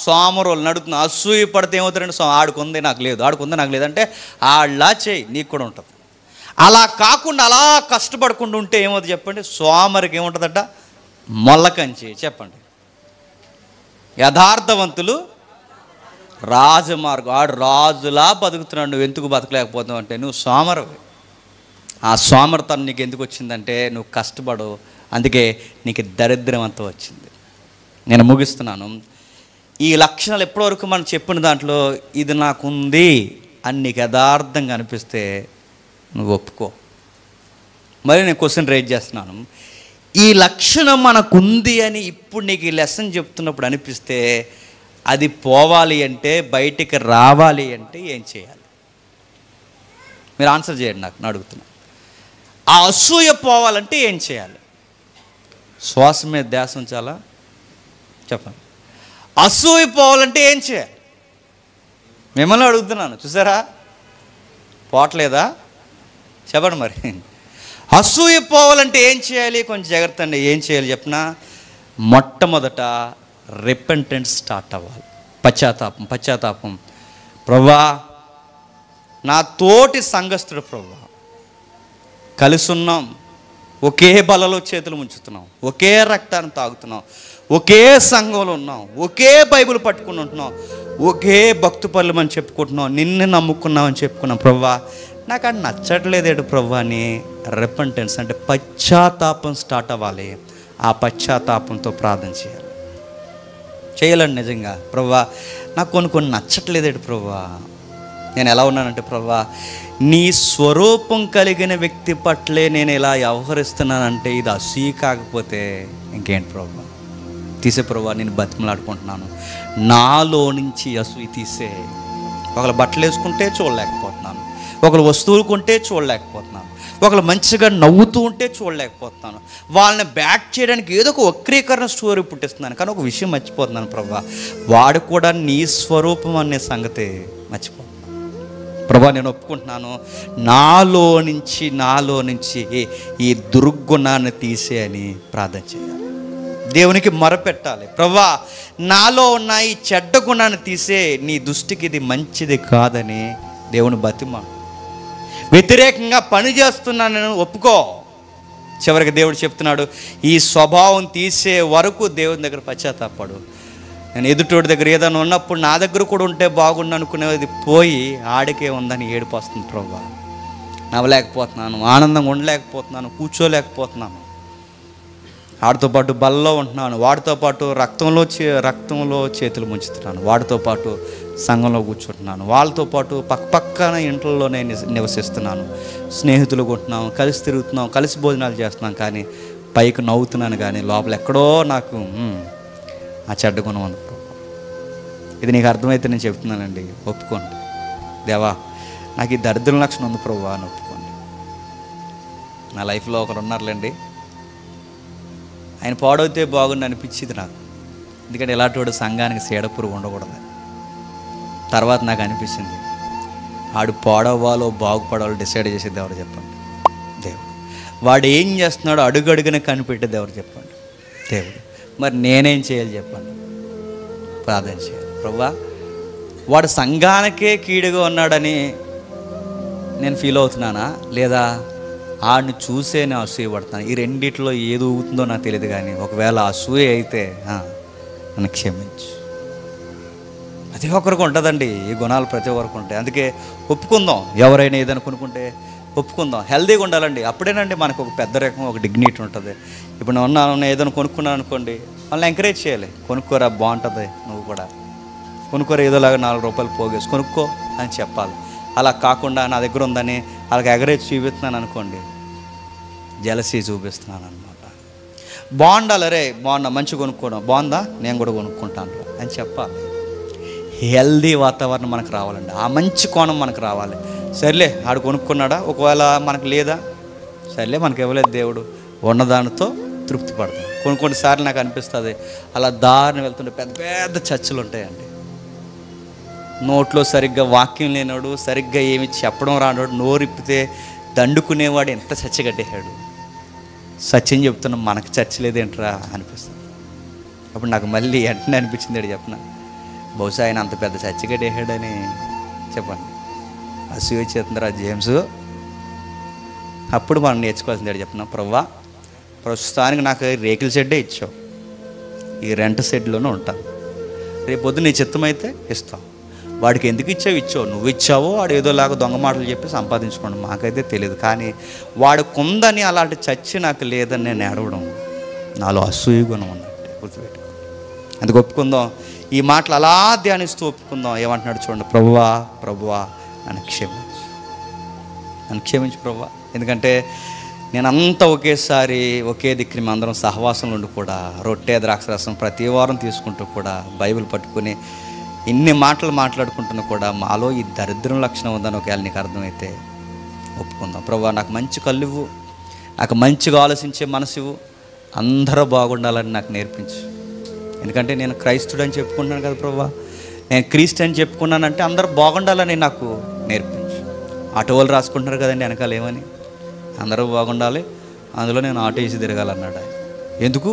సోమరులు నడుతున్నా అసూయ పడితే ఏమవుతారండి, ఆడుకుంది నాకు లేదు, ఆడుకుంది నాకు లేదు అంటే ఆళ్ళా చేయి నీకు కూడా ఉంటుంది. అలా కాకుండా అలా కష్టపడకుండా ఉంటే ఏమవుతుంది చెప్పండి, సోమరికి ఏముంటుందట, మొల్లకంచి. చెప్పండి, యథార్థవంతులు రాజమార్గం. ఆడు రాజులా బతుకుతున్నాడు, నువ్వు ఎందుకు బతకలేకపోతున్నావు అంటే నువ్వు సోమరవి. ఆ సోమరతనం నీకు ఎందుకు వచ్చిందంటే నువ్వు కష్టపడు, అందుకే నీకు దరిద్రం అంతా వచ్చింది. నేను ముగిస్తున్నాను. ఈ లక్షణాలు ఎప్పటివరకు మనం చెప్పిన దాంట్లో ఇది నాకుంది అని నీకు యథార్థంగా అనిపిస్తే నువ్వు ఒప్పుకో. మరి నేను క్వశ్చన్ రైజ్ చేస్తున్నాను, ఈ లక్షణం మనకుంది అని ఇప్పుడు నీకు ఈ లెసన్ చెప్తున్నప్పుడు అనిపిస్తే అది పోవాలి అంటే, బయటికి రావాలి అంటే ఏం చేయాలి? మీరు ఆన్సర్ చేయండి, నాకు అడుగుతున్నా. ఆ అసూయ పోవాలంటే ఏం చేయాలి? శ్వాస మీద ధ్యాస ఉంచాలా? చెప్పండి. అసూయ పోవాలంటే ఏం చేయాలి? మిమ్మల్ని అడుగుతున్నాను, చూసారా పోవట్లేదా? చెప్పండి మరి. అసూయ పోవాలంటే ఏం చేయాలి? కొంచెం జాగ్రత్త అండి. ఏం చేయాలి చెప్పనా? మొట్టమొదట రిపెంటెన్స్ స్టార్ట్ అవ్వాలి. పశ్చాత్తాపం. ప్రభువా, నా తోటి సంఘస్థుడు ప్రభువా, కలిసి ఉన్నాం, ఒకే బలలో చేతులు ముంచుతున్నాం, ఒకే రక్తాన్ని తాగుతున్నాం, ఒకే సంఘంలో ఉన్నాం, ఒకే బైబిల్ పట్టుకుని ఉంటున్నాం, ఒకే భక్తు పనులు అని చెప్పుకుంటున్నాం, నిన్ను నమ్ముకున్నామని చెప్పుకున్నాం. ప్రభువా, నాకు అది నచ్చట్లేదేడు ప్రభువా అని రిపెంటెన్స్ అంటే పశ్చాత్తాపం స్టార్ట్ అవ్వాలి. ఆ పశ్చాత్తాపంతో ప్రార్థన చేయాలండి నిజంగా. ప్రభువా, నాకు కొన్ని నచ్చట్లేదేడు ప్రభువా, నేను ఎలా ఉన్నానంటే ప్రభువా, నీ స్వరూపం కలిగిన వ్యక్తి పట్లే నేను ఇలా వ్యవహరిస్తున్నానంటే ఇది అసూయ కాకపోతే ఇంకేంటి ప్రభువా? తీసే ప్రభువా, నేను బతిమలాడుకుంటున్నాను, నాలో నుంచి అసూయ తీసే. ఒకళ్ళు బట్టలు వేసుకుంటే చూడలేకపోతున్నాను, ఒకళ్ళు వస్తువులు కొంటే చూడలేకపోతున్నాను, ఒకళ్ళు మంచిగా నవ్వుతూ ఉంటే చూడలేకపోతున్నాను, వాళ్ళని బ్యాక్ చేయడానికి ఏదో ఒక వక్రీకరణ స్టోరీ పుట్టిస్తున్నాను. కానీ ఒక విషయం మర్చిపోతున్నాను ప్రభువా, వాడు కూడా నీ స్వరూపం అనే సంగతి మర్చిపోతున్నాను. ప్రభువా, నేను ఒప్పుకుంటున్నాను, నాలో నుంచి ఈ దుర్గుణాన్ని తీసే అని ప్రార్థన చేయాలి. దేవునికి మొరపెట్టాలి. ప్రభువా, నాలో ఉన్న ఈ చెడ్డ గుణాన్ని తీసే, నీ దృష్టికి ఇది మంచిది కాదని దేవుని బతిమాలు. వ్యతిరేకంగా పని చేస్తున్నానని ఒప్పుకో. చివరికి దేవుడు చెప్తున్నాడు, ఈ స్వభావం తీసే వరకు దేవుని దగ్గర పశ్చాత్తాపడు. నేను ఎదుటోడి దగ్గర ఏదైనా ఉన్నప్పుడు నా దగ్గర కూడా ఉంటే బాగుండు అనుకునేది పోయి ఆడికే ఉందని ఏడుపు వస్తుంది. ప్రభువా, నవ్వలేకపోతున్నాను, ఆనందంగా ఉండలేకపోతున్నాను, కూర్చోలేకపోతున్నాను, వాడితో పాటు బల్లో ఉంటున్నాను, వాడితో పాటు రక్తంలో చేతులు ముంచుతున్నాను, వాడితో పాటు సంఘంలో కూర్చుంటున్నాను, వాళ్ళతో పాటు పక్కన ఇంట్లలో నేను నివసిస్తున్నాను, స్నేహితులు ఉంటున్నాం, కలిసి తిరుగుతున్నాం, కలిసి భోజనాలు చేస్తున్నాం, కానీ పైకి నవ్వుతున్నాను, కానీ లోపల ఎక్కడో నాకు ఆ చెడ్డ గుణం ఉంది. ఇది నీకు అర్థమైతే నేను చెప్తున్నానండి, ఒప్పుకోండి. దేవా, నాకు ఈ దరిద్ర లక్షణం ఉంది ప్రభువా అని ఒప్పుకోండి. నా లైఫ్లో ఒకరు ఉన్నారులేండి, ఆయన పాడవుతే బాగుండి అనిపించింది నాకు, ఎందుకంటే ఇలాంటి వాడు సంఘానికి సీడపురుగు ఉండకూడదు. తర్వాత నాకు అనిపించింది, ఆడు పాడవ్వాలో బాగుపడాలో డిసైడ్ చేసేది ఎవరు చెప్పండి? దేవుడు. వాడు ఏం చేస్తున్నాడో అడుగడుగున కనిపెట్టేది ఎవరు చెప్పండి? దేవుడు. మరి నేనేం చేయాలి చెప్పండి? ప్రార్థన చేయాలి. ప్రభువా, వాడు సంఘానికే కీడుగా ఉన్నాడని నేను ఫీల్ అవుతున్నానా, లేదా ఆడిని చూసే నేను అసూయ పడుతున్నాను? ఈ రెండిట్లో ఏది ఊగుతుందో నాకు తెలియదు, కానీ ఒకవేళ అసూయ అయితే నన్ను క్షమించు. ప్రతి ఒక్కరికి ఉంటుందండి ఈ గుణాలు, ప్రతి ఒక్కరికి ఉంటాయి. అందుకే ఒప్పుకుందాం, ఎవరైనా ఏదనుకుంటే ఒప్పుకుందాం, హెల్దీగా ఉండాలండి. అప్పుడేనండి మనకు ఒక పెద్ద రకం ఒక డిగ్నిటీ ఉంటుంది. ఇప్పుడు నేను ఉన్నాను, ఏదైనా కొనుక్కున్నాను అనుకోండి, వాళ్ళని ఎంకరేజ్ చేయాలి. కొనుక్కోరా, బాగుంటుంది, నువ్వు కూడా కొనుక్కోరా, ఏదోలాగా 4 రూపాయలు పోగేసి కొనుక్కో అని చెప్పాలి. అలా కాకుండా నా దగ్గర ఉందని వాళ్ళకి ఎగరేజ్ చూపిస్తున్నాను అనుకోండి, జెలసీ చూపిస్తున్నాను అనమాట. బాగుండాలి, రే బాగుండా, మంచిగా కొనుక్కోవడం బాగుందా, నేను కూడా కొనుక్కుంటాను అని చెప్పాలి. హెల్దీ వాతావరణం మనకు రావాలండి, ఆ మంచి కోణం మనకు రావాలి. సర్లే ఆడు కొనుక్కున్నాడా, ఒకవేళ మనకు లేదా, సర్లే మనకు ఇవ్వలేదు దేవుడు, ఉన్నదానితో తృప్తి పడతాం. కొన్నిసార్లు నాకు అనిపిస్తుంది, అలా దారిని వెళ్తుంటే పెద్ద పెద్ద చర్చలు ఉంటాయండి. నోట్లో సరిగ్గా వాక్యం లేనాడు, సరిగ్గా ఏమి చెప్పడం రానాడు, నోరిప్పితే దండుకునేవాడు ఎంత చర్చ కట్టేశాడు. సత్యం చెప్తున్నా, మనకు చర్చ లేదేంట్రా అనిపిస్తుంది. అప్పుడు నాకు మళ్ళీ వెంటనే అనిపించింది, చెప్పిన బహుశా ఆయన అంత పెద్ద చర్చ కట్టేశాడని. చెప్పండి, అసూయ చేస్తుందిరా జేమ్స్. అప్పుడు మనం నేర్చుకోవాల్సింది చెప్పిన, ప్రవ్వా ప్రస్తుతానికి నాకు రేకుల షెడ్డే ఇచ్చావు, ఈ రెంట్ షెడ్లోనే ఉంటాను, రేపు పొద్దు నీ చిత్తమైతే ఇస్తావు. వాడికి ఎందుకు ఇచ్చావు, నువ్వు ఇచ్చావో వాడు ఏదోలాగా దొంగ మాటలు చెప్పి సంపాదించుకోండి, మాకైతే తెలియదు. కానీ వాడు కొందని అలాంటి చచ్చి నాకు లేదని నేను ఏడవడం నాలో అసూయ గుణం ఉన్నట్టు గుర్తుపెట్టుకో. అందుకు ఒప్పుకుందాం, ఈ మాటలు అలా ధ్యానిస్తూ ఒప్పుకుందాం. ఏమంటున్నాడు చూడండి, ప్రభువా నన్ను క్షమించు ప్రభువా. ఎందుకంటే నేనంతా ఒకేసారి ఒకే దిక్కుని అందరం సహవాసంలో ఉండి కూడా రొట్టె ద్రాక్షరసం ప్రతి వారం తీసుకుంటూ కూడా బైబిల్ పట్టుకుని ఇన్ని మాటలు మాట్లాడుకుంటున్నా కూడా మాలో ఈ దరిద్రం లక్షణం ఉందని ఒకవేళ నీకు అర్థమైతే ఒప్పుకుందాం. ప్రభువా నాకు మంచి కళ్ళివ్వు, నాకు మంచిగా ఆలోచించే మనసు, అందరూ బాగుండాలని నాకు నేర్పించు. ఎందుకంటే నేను క్రైస్తుడని చెప్పుకుంటున్నాను కదా ప్రభువా, నేను క్రీస్తు చెప్పుకున్నానంటే అందరూ బాగుండాలని నాకు నేర్పించు. ఆటో వాళ్ళు రాసుకుంటున్నారు కదండి వెనకాల ఏమని, అందరూ బాగుండాలి, అందులో నేను ఆటో వేసి తిరగాలన్నాడు. ఎందుకు?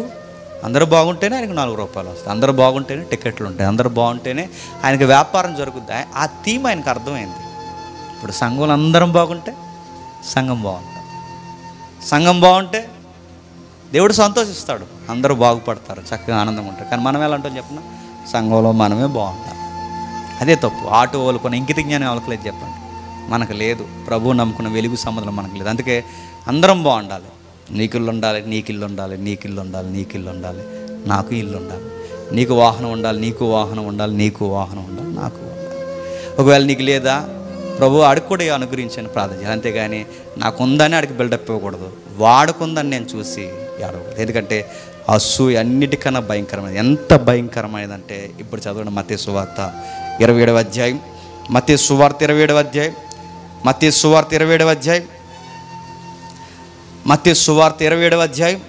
అందరూ బాగుంటేనే ఆయనకు 4 రూపాయలు వస్తాయి, అందరూ బాగుంటేనే టికెట్లు ఉంటాయి, అందరూ బాగుంటేనే ఆయనకి వ్యాపారం జరుగుద్ది. ఆ థీమ్ ఆయనకు అర్థమైంది. ఇప్పుడు సంఘంలో అందరం బాగుంటే సంఘం బాగుంటుంది, సంఘం బాగుంటే దేవుడు సంతోషిస్తాడు, అందరూ బాగుపడతారు, చక్కగా ఆనందంగా ఉంటారు. కానీ మనం ఎలా ఉంటాం చెప్పిన, సంఘంలో మనమే బాగుంటాం. అదే తప్పు. ఆటో వాళ్ళకున్న ఇంకిత జ్ఞానం వాళ్ళకి లేదు చెప్పండి, మనకు లేదు. ప్రభువు నమ్ముకున్న వెలుగు సంబంధం మనకు లేదు. అందుకే అందరం బాగుండాలి. నీకిల్లు ఉండాలి, నీకిల్లు ఉండాలి, నీకిల్లు ఉండాలి, నీకిల్లు ఉండాలి, నాకు ఇల్లు ఉండాలి, నీకు వాహనం ఉండాలి, నీకు వాహనం ఉండాలి, నీకు వాహనం ఉండాలి, నాకు ఉండాలి. ఒకవేళ నీకు లేదా, ప్రభు ఆడికి కూడా అనుగ్రహించని ప్రార్థన చేయాలి. అంతేగాని నాకుందని ఆడికి బిల్డప్ ఇవ్వకూడదు, వాడుకుందని నేను చూసి ఆడకూడదు. ఎందుకంటే అసూయ అన్నిటికన్నా భయంకరమైనది. ఎంత భయంకరమైనదంటే ఇప్పుడు చదవండి, మత్తయి సువార్త 27వ అధ్యాయం, మత్తయి సువార్త 27వ అధ్యాయం, మత్తయి సువార్త 27వ అధ్యాయం, మత్తయి సువార్త 27వ అధ్యాయం,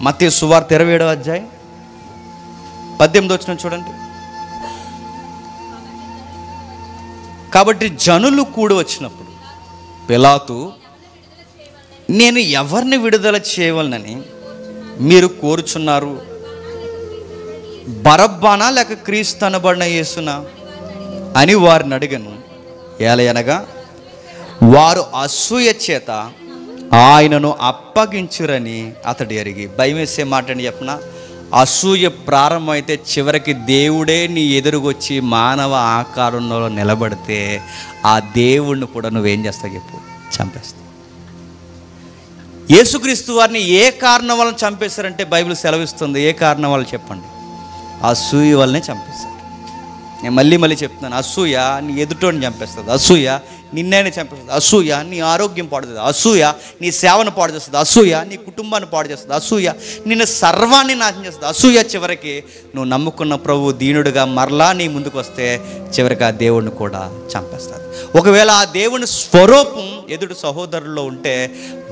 మత్తయి సువార్త 27వ అధ్యాయం 18 వచ్చిన చూడండి. కాబట్టి జనులు కూడి వచ్చినప్పుడు పిలాతు, నేను ఎవరిని విడుదల చేయవలనని మీరు కోరుచున్నారు, బరబ్బానా లేక క్రీస్తు అనబడిన యేసునా అని వారిని అడిగాను. ఏలయనగా వారు అసూయ చేత ఆయనను అప్పగించురని అతడు ఎరిగి. భయం వేసే మాట అని చెప్పిన, అసూయ ప్రారంభమైతే చివరికి దేవుడే నీ ఎదురుగొచ్చి మానవ ఆకారంలో నిలబడితే ఆ దేవుణ్ణి కూడా నువ్వేం చేస్తావు చెప్పు, చంపేస్తావు. యేసుక్రీస్తు వారిని ఏ కారణం వలన చంపేశారంటే బైబిల్ సెలవిస్తుంది. ఏ కారణం వల్ల చెప్పండి? అసూయ వల్లనే చంపేశారు. నేను మళ్ళీ చెప్తున్నాను, అసూయ నీ ఎదుటోని చంపేస్తుంది, అసూయ నిన్నైనా చంపేస్తుంది, అసూయ నీ ఆరోగ్యం పాడు చేస్తుంది, అసూయ నీ సేవను పాడు చేస్తుంది, అసూయ నీ కుటుంబాన్ని పాడు చేస్తుంది, అసూయ నిన్ను సర్వాన్ని నాశనం చేస్తుంది. అసూయ చివరికి నువ్వు నమ్ముకున్న ప్రభువు దీనుడిగా మరలా నీ ముందుకు వస్తే చివరికి ఆ దేవుడిని కూడా చంపేస్తుంది. ఒకవేళ ఆ దేవుని స్వరూపం ఎదుటి సహోదరుల్లో ఉంటే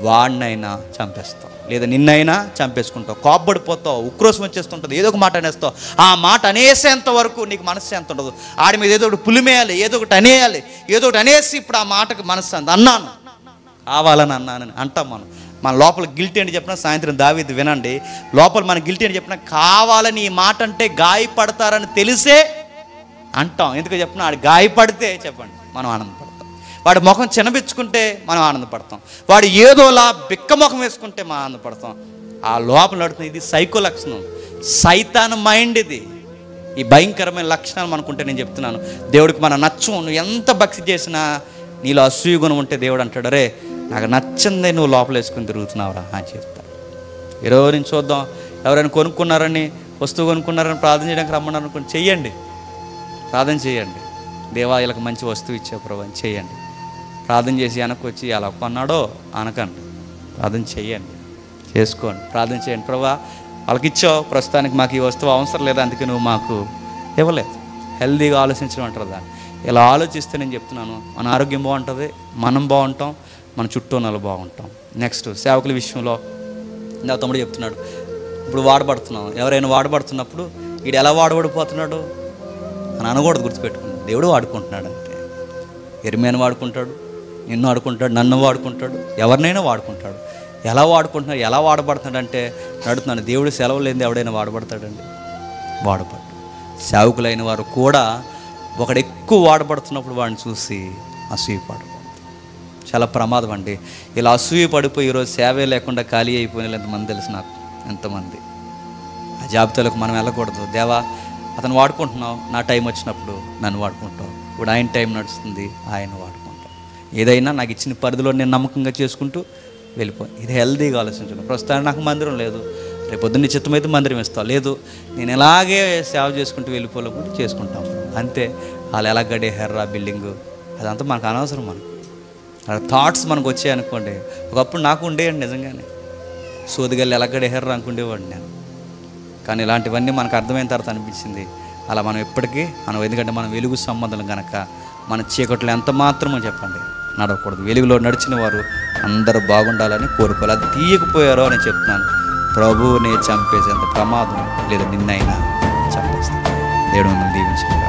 వాడినైనా చంపేస్తావు, లేదా నిన్నైనా చంపేసుకుంటావు, కోప్పడిపోతావు, ఉక్రోషం వచ్చేస్తుంటుంది, ఏదో ఒక మాట అనేస్తావు. ఆ మాట అనేసేంత వరకు నీకు మనసు ఎంత ఉండదు. ఆడి మీద ఏదో ఒకటి పులిమేయాలి, ఏదో ఒకటి అనేయాలి, ఏదో ఒకటి అనేసి ఇప్పుడు ఆ మాటకు మనసు అంత అన్నాను, కావాలని అన్నానని అంటాం. మన లోపల గిల్టీ అని చెప్పినా, సాయంత్రం దావీదు వినండి, లోపల మన గిల్టీ అని చెప్పినా కావాలని ఈ మాట అంటే గాయపడతారని తెలిసే అంటాం. ఎందుకు చెప్పినా, ఆడు గాయపడితే చెప్పండి మనం ఆనందపడతాం, వాడి ముఖం చిన్నబిచ్చుకుంటే మనం ఆనందపడతాం, వాడు ఏదోలా బిక్క ముఖం వేసుకుంటే మనం ఆనందపడతాం. ఆ లోపల నడుతుంది. ఇది సైకో లక్షణం, సైతాన్ మైండ్ ఇది. ఈ భయంకరమైన లక్షణాలు మనకుంటే నేను చెప్తున్నాను, దేవుడికి మనం నచ్చం. నువ్వు ఎంత భక్తి చేసినా నీలో అసూయ గుణం ఉంటే దేవుడు అంటాడు, రే నాకు నచ్చిందే నువ్వు లోపల వేసుకుని తిరుగుతున్నావురా అని చెప్తాడు. ఈరోజు నుంచి చూద్దాం, ఎవరైనా కొనుక్కున్నారని, వస్తువు కొనుక్కున్నారని ప్రార్థన చేయడానికి రమ్మన్నారు అనుకోండి, చెయ్యండి, ప్రార్థన చేయండి. దేవా వీళ్ళకి మంచి వస్తువు ఇచ్చే ప్రభు అని చేయండి. ప్రార్థన చేసి వెనక్కి వచ్చి ఎలా కొన్నాడో అనకండి, ప్రార్థన చేయండి, చేసుకోండి, ప్రార్థన చేయండి. ప్రభా వాళ్ళకి ఇచ్చావు, ప్రస్తుతానికి మాకు ఈ వస్తువు అవసరం లేదు, అందుకే నువ్వు మాకు ఇవ్వలేదు. హెల్దీగా ఆలోచించడం అంటారు దాన్ని. ఇలా ఆలోచిస్తే నేను చెప్తున్నాను, మన ఆరోగ్యం బాగుంటుంది, మనం బాగుంటాం, మన చుట్టూ వాళ్ళు బాగుంటాం. నెక్స్ట్ సేవకుల విషయంలో నా తమ్ముడు చెప్తున్నాడు, ఇప్పుడు వాడబడుతున్నాం. ఎవరైనా వాడబడుతున్నప్పుడు వీడు ఎలా వాడబడిపోతున్నాడు అని అనకూడదు, గుర్తుపెట్టుకున్నాడు. దేవుడు వాడుకుంటున్నాడు అంతే. ఎర్మియాని వాడుకుంటాడు, నిన్ను వాడుకుంటాడు, నన్ను వాడుకుంటాడు, ఎవరినైనా వాడుకుంటాడు. ఎలా వాడుకుంటున్నాడు, ఎలా వాడబడుతున్నాడు అంటే నడుతున్నాను. దేవుడు సెలవు లేనిది ఎవడైనా వాడబడతాడండి? వాడబడు. సేవకులైన వారు కూడా ఒకడు ఎక్కువ వాడబడుతున్నప్పుడు వాడిని చూసి అసూయపడు. చాలా ప్రమాదం అండి. ఇలా అసూయ పడిపోయి ఈరోజు సేవే లేకుండా ఖాళీ అయిపోయిన ఎంతమంది తెలుసు నాకు, ఎంతమంది. ఆ జాబితాలకు మనం వెళ్ళకూడదు. దేవా అతను వాడుకుంటున్నావు, నా టైం వచ్చినప్పుడు నన్ను వాడుకుంటావు. ఇప్పుడు ఆయన టైం నడుస్తుంది, ఆయన వాడుకుంటావు. ఏదైనా నాకు ఇచ్చిన పరిధిలో నేను నమ్మకంగా చేసుకుంటూ వెళ్ళిపోయి, ఇది హెల్దీగా ఆలోచించడం. ప్రస్తుతానికి నాకు మందిరం లేదు, రేపు పొద్దున్న చిత్తమైతే మందిరం ఇస్తావు, లేదు నేను ఇలాగే సేవ చేసుకుంటూ వెళ్ళిపోలేకుండా చేసుకుంటాం అంతే. వాళ్ళు ఎలా గడేహారా బిల్డింగు, అదంతా మనకు అనవసరం. మనకు అలా థాట్స్ మనకు వచ్చాయి అనుకోండి. ఒకప్పుడు నాకు ఉండేయండి నిజంగానే, సోదిగల్లి ఎలా గడేహారా అనుకుండేవాడిని నేను. కానీ ఇలాంటివన్నీ మనకు అర్థమైన తర్వాత అనిపించింది అలా మనం ఎప్పటికీ ఎందుకంటే మనం వెలుగు సంబంధం కనుక మన చీకట్లో ఎంత మాత్రమో చెప్పండి నడవకూడదు. వెలుగులో నడిచిన వారు అందరూ బాగుండాలని కోరుకోవాలి. అది తీయకపోయారో అని చెప్తున్నాను, ప్రభువునే చంపేసేంత ప్రమాదం లేదా నిన్నైనా చంపేస్తాను. దేవుడు మిమ్మల్ని దీవించాలి.